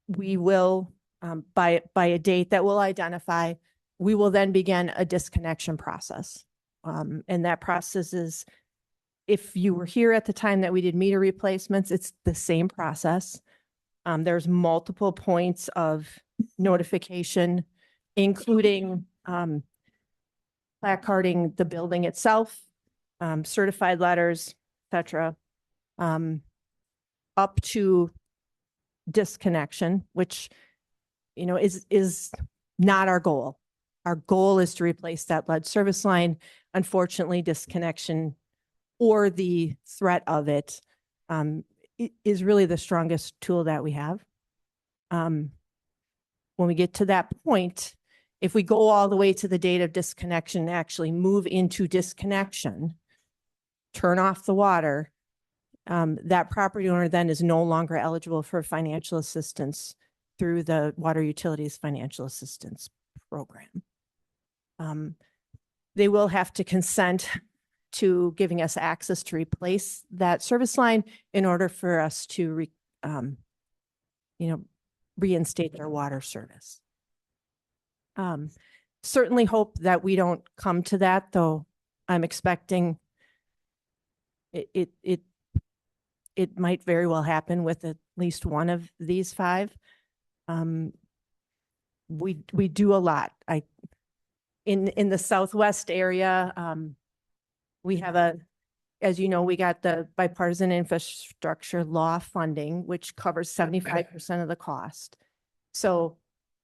we will, by a date that we'll identify, we will then begin a disconnection process. And that process is if you were here at the time that we did meter replacements, it's the same process. There's multiple points of notification, including placarding the building itself, certified letters, et cetera, up to disconnection, which, is not our goal. Our goal is to replace that lead service line. Unfortunately, disconnection or the threat of it is really the strongest tool that we have. When we get to that point, if we go all the way to the date of disconnection, actually move into disconnection, turn off the water, that property owner then is no longer eligible for financial assistance through the Water Utilities Financial Assistance Program. They will have to consent to giving us access to replace that service line in order for us to reinstate their water service. Certainly hope that we don't come to that, though I'm expecting it might very well happen with at least one of these 5. We do a lot. In the Southwest area, we have as you know, we got the bipartisan infrastructure law funding, which covers 75% of the cost. So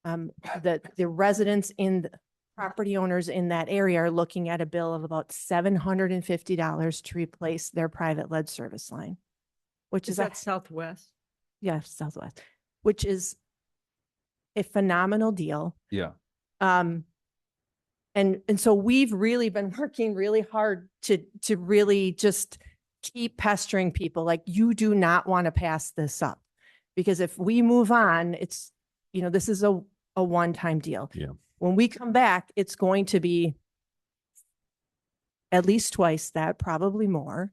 the residents the property owners in that area are looking at a bill of about $750 to replace their private lead service line, which is that Southwest? Yes, Southwest, which is a phenomenal deal. Yeah. And so we've really been working really hard to really just keep pestering people like, you do not want to pass this up, because if we move on, it's, this is a one-time deal. Yeah. When we come back, it's going to be at least twice that, probably more.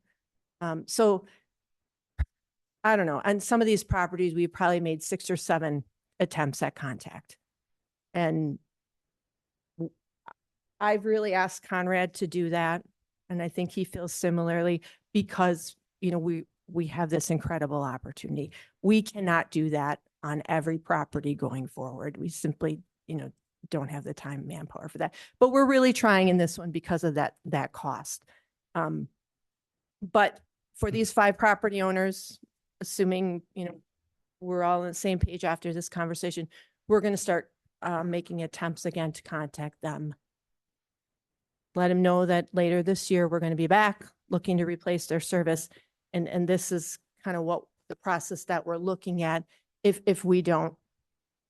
So I don't know. On some of these properties, we probably made 6 or 7 attempts at contact. And I've really asked Conrad to do that. And I think he feels similarly because, we have this incredible opportunity. We cannot do that on every property going forward. We simply, don't have the time, manpower for that. But we're really trying in this one because of that cost. But for these 5 property owners, assuming, we're all on the same page after this conversation, we're going to start making attempts again to contact them. Let them know that later this year, we're going to be back looking to replace their service. And this is kind of what the process that we're looking at if we don't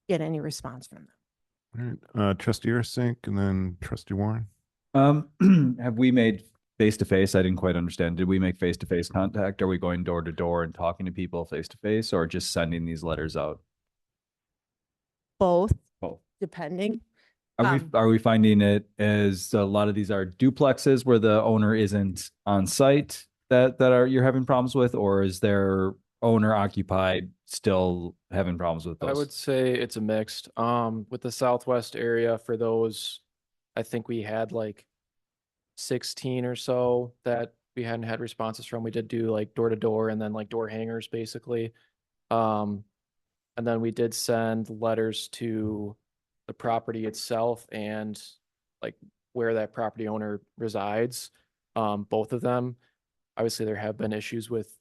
get any response from them. All right. Trustee Ursink and then Trustee Warren. Have we made face-to-face? I didn't quite understand. Did we make face-to-face contact? Are we going door to door and talking to people face-to-face, or just sending these letters out? Both. Both. Depending. Are we finding it as a lot of these are duplexes where the owner isn't on site that you're having problems with, or is their owner occupied still having problems with those? I would say it's a mixed. With the Southwest area, for those, I think we had like 16 or so that we hadn't had responses from. We did do like door to door and then like door hangers basically. And then we did send letters to the property itself and like where that property owner resides. Both of them, obviously there have been issues with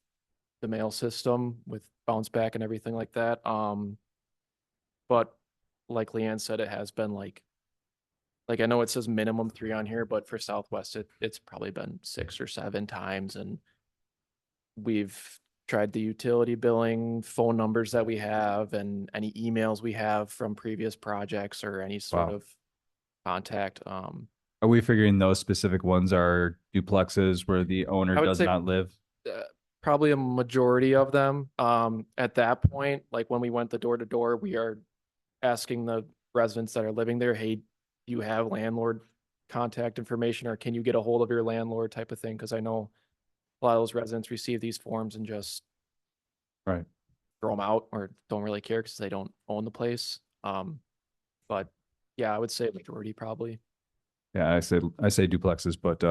the mail system with bounce back and everything like that. But like Leanne said, it has been like I know it says minimum 3 on here, but for Southwest, it's probably been 6 or 7 times. And we've tried the utility billing, phone numbers that we have, and any emails we have from previous projects or any sort of contact. Are we figuring those specific ones are duplexes where the owner does not live? Probably a majority of them. At that point, like when we went the door to door, we are asking the residents that are living there, hey, do you have landlord contact information, or can you get a hold of your landlord type of thing? Because I know a lot of those residents receive these forms and just throw them out or don't really care because they don't own the place. But yeah, I would say majority probably. Yeah, I say duplexes, but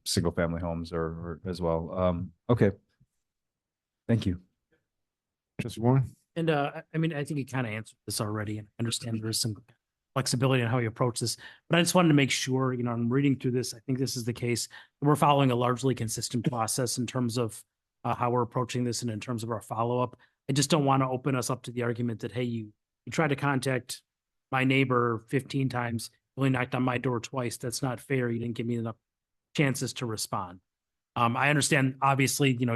single family homes are as well. Okay. Thank you. Trustee Warren? And I mean, I think you kind of answered this already, and I understand there is some flexibility in how you approach this, but I just wanted to make sure, I'm reading through this. I think this is the case. We're following a largely consistent process in terms of how we're approaching this and in terms of our follow-up. I just don't want to open us up to the argument that, hey, you tried to contact my neighbor 15 times, you only knocked on my door twice. That's not fair. You didn't give me enough chances to respond. I understand, obviously, it's a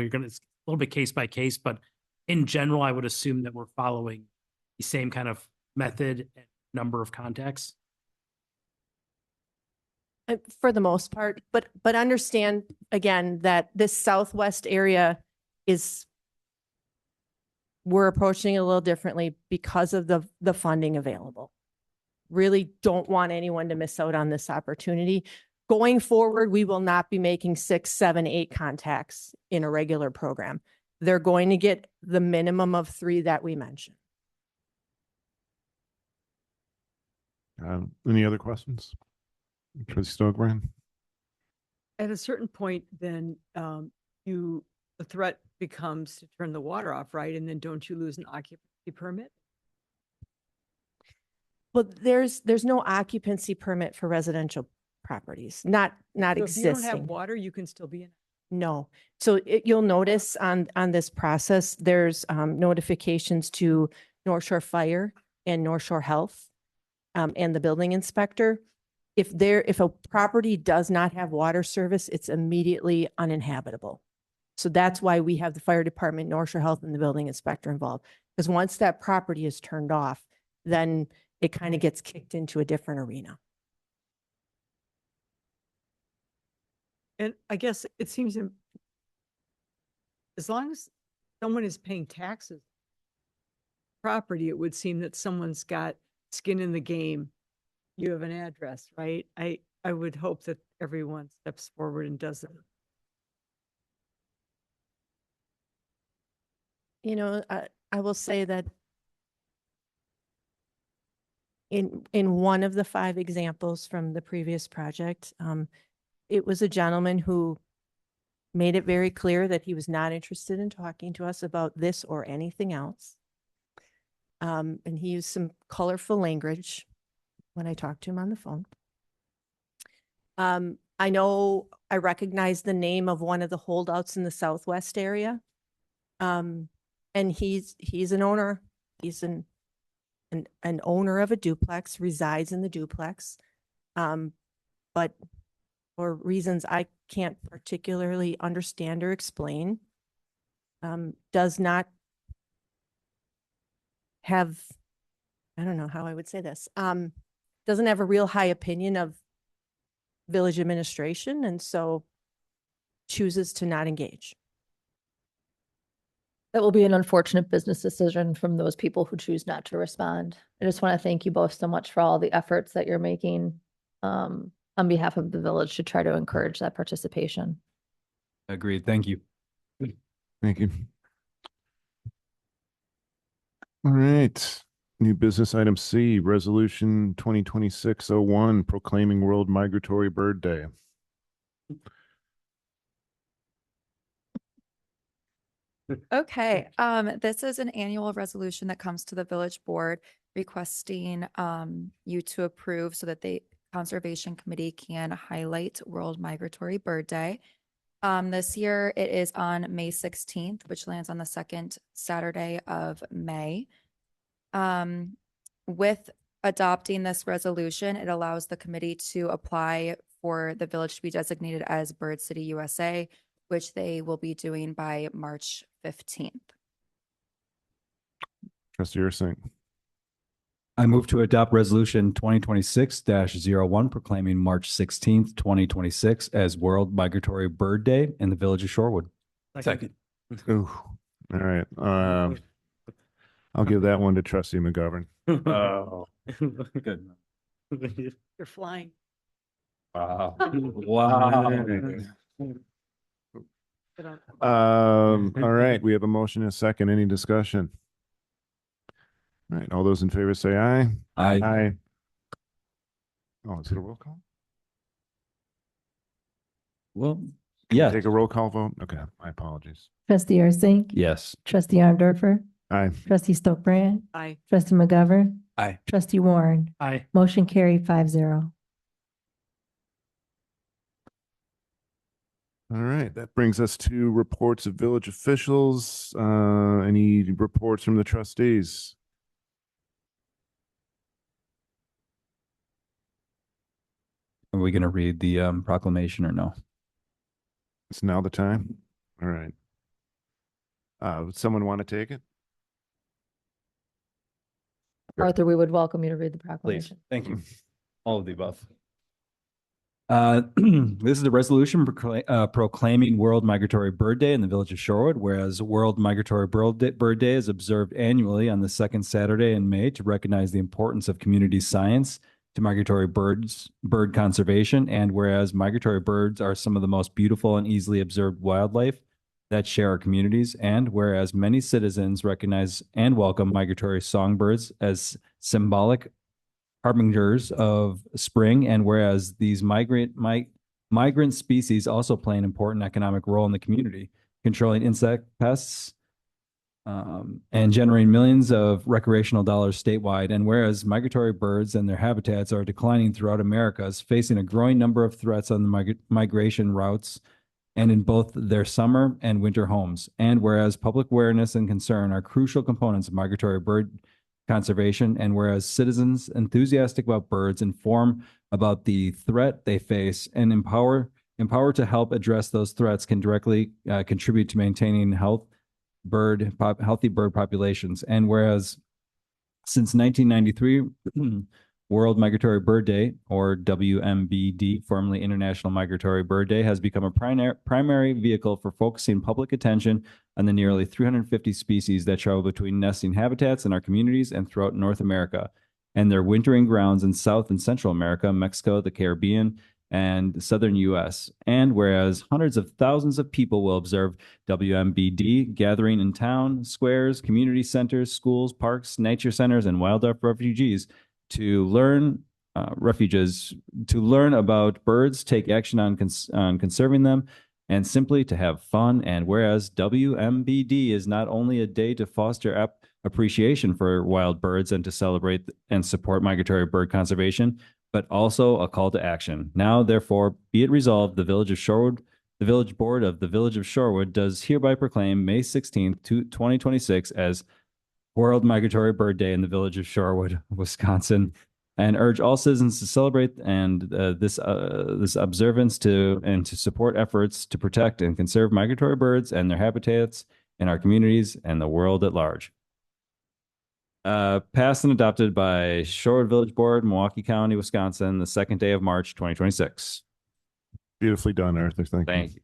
little bit case by case, but in general, I would assume that we're following the same kind of method and number of contacts. For the most part, but understand again that this southwest area we're approaching it a little differently because of the funding available. Really don't want anyone to miss out on this opportunity. Going forward, we will not be making 6, 7, 8 contacts in a regular program. They're going to get the minimum of 3 that we mentioned. Any other questions? Trustee Stonebrand? At a certain point, then the threat becomes to turn the water off, right? And then don't you lose an occupancy permit? Well, there's no occupancy permit for residential properties, not So if you existing. don't have water, you can still be in. No. So you'll notice on this process, there's notifications to North Shore Fire and North Shore Health and the building inspector. If a property does not have water service, it's immediately uninhabitable. So that's why we have the fire department, North Shore Health, and the building inspector involved. Because once that property is turned off, then it kind of gets kicked into a different arena. And I guess it seems as long as someone is paying taxes, property, it would seem that someone's got skin in the game. You have an address, right? I would hope that everyone steps forward and does it. I will say that in one of the 5 examples from the previous project, it was a gentleman who made it very clear that he was not interested in talking to us about this or anything else. And he used some colorful language when I talked to him on the phone. I know I recognize the name of one of the holdouts in the southwest area. And he's an owner. He's an owner of a duplex, resides in the duplex. But for reasons I can't particularly understand or explain, does not have, I don't know how I would say this, doesn't have a real high opinion of village administration, and so chooses to not engage. That will be an unfortunate business decision from those people who choose not to respond. I just want to thank you both so much for all the efforts that you're making on behalf of the village to try to encourage that participation. Agreed. Thank you. Thank you. All right. New business item C, resolution 2026-01, proclaiming World Migratory Bird Day. Okay, this is an annual resolution that comes to the village board requesting you to approve so that the Conservation Committee can highlight World Migratory Bird Day. This year it is on May 16th, which lands on the second Saturday of May. With adopting this resolution, it allows the committee to apply for the village to be designated as Bird City USA, which they will be doing by March 15th. Trustee Ursink. I move to adopt resolution 2026-01 proclaiming March 16th, 2026 as World Migratory Bird Day in the village of Shorewood. Second. Ooh. All right. I'll give that one to Trustee McGovern. Oh, good. You're flying. Wow. Wow. All right, we have a motion and a second. Any discussion? All right, all those in favor say aye. Aye. Aye. Oh, is it a roll call? Well, Can we yeah. Take a roll call vote? Okay, my apologies. Trustee Ursink. Yes. Trustee Arndorfer. Aye. Trustee Stokbrand. Aye. Trustee McGovern. Aye. Trustee Warren. Aye. Motion carried 5-0. All right, that brings us to reports of village officials. Any reports from the trustees? Are we going to read the proclamation or no? It's now the time. All right. Would someone want to take it? Arthur, we would welcome you to read the Please. proclamation. Thank you. All of the above. This is a resolution proclaiming World Migratory Bird Day in the village of Shorewood, whereas World Migratory Bird Day is observed annually on the second Saturday in May to recognize the importance of community science to migratory bird conservation, and whereas migratory birds are some of the most beautiful and easily observed wildlife that share our communities, and whereas many citizens recognize and welcome migratory songbirds as symbolic harbingers of spring, and whereas these migrant species also play an important economic role in the community, controlling insect pests and generating millions of recreational dollars statewide, and whereas migratory birds and their habitats are declining throughout America, is facing a growing number of threats on the migration routes and in both their summer and winter homes, and whereas public awareness and concern are crucial components of migratory bird conservation, and whereas citizens enthusiastic about birds inform about the threat they face and empower to help address those threats can directly contribute to maintaining healthy bird populations. And whereas since 1993, World Migratory Bird Day, or WMBD, formerly International Migratory Bird Day, has become a primary vehicle for focusing public attention on the nearly 350 species that travel between nesting habitats in our communities and throughout North America, and their wintering grounds in South and Central America, Mexico, the Caribbean, and Southern U.S. And whereas hundreds of thousands of people will observe WMBD gathering in town, squares, community centers, schools, parks, nature centers, and wildlife refuges to learn about birds, take action on conserving them, and simply to have fun. And whereas WMBD is not only a day to foster appreciation for wild birds and to celebrate and support migratory bird conservation, but also a call to action. Now, therefore, be it resolved, the Village of Shorewood, the Village Board of the Village of Shorewood does hereby proclaim May 16th, 2026 as World Migratory Bird Day in the Village of Shorewood, Wisconsin, and urge all citizens to celebrate and this observance to support efforts to protect and conserve migratory birds and their habitats in our communities and the world at large. Passed and adopted by Shorewood Village Board, Milwaukee County, Wisconsin, the second day of March, 2026. Beautifully done, Arthur. Thank you. Thank you.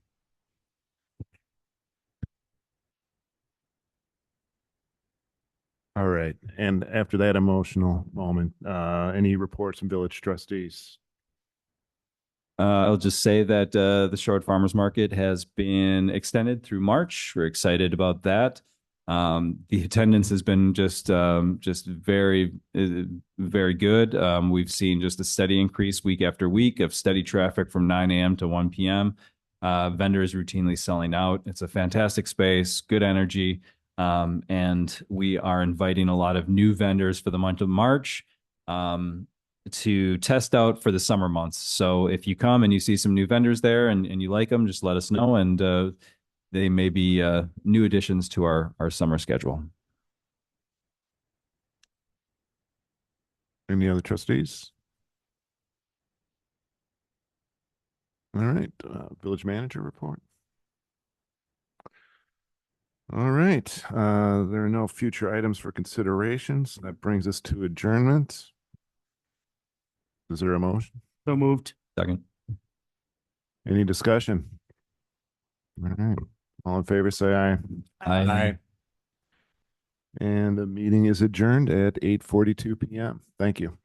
All right. And after that emotional moment, any reports from village trustees? I'll just say that the Shorewood Farmers Market has been extended through March. We're excited about that. The attendance has been just very, very good. We've seen just a steady increase week after week of steady traffic from 9 a.m. to 1 p.m. Vendors routinely selling out. It's a fantastic space, good energy. And we are inviting a lot of new vendors for the month of March to test out for the summer months. So if you come and you see some new vendors there and you like them, just let us know. And they may be new additions to our summer schedule. Any other trustees? All right, village manager report. All right, there are no future items for considerations. That brings us to adjournment. Is there a motion? So moved. Second. Any discussion? All right, all in favor, say aye. Aye. And the meeting is adjourned at 8:42 p.m. Thank you.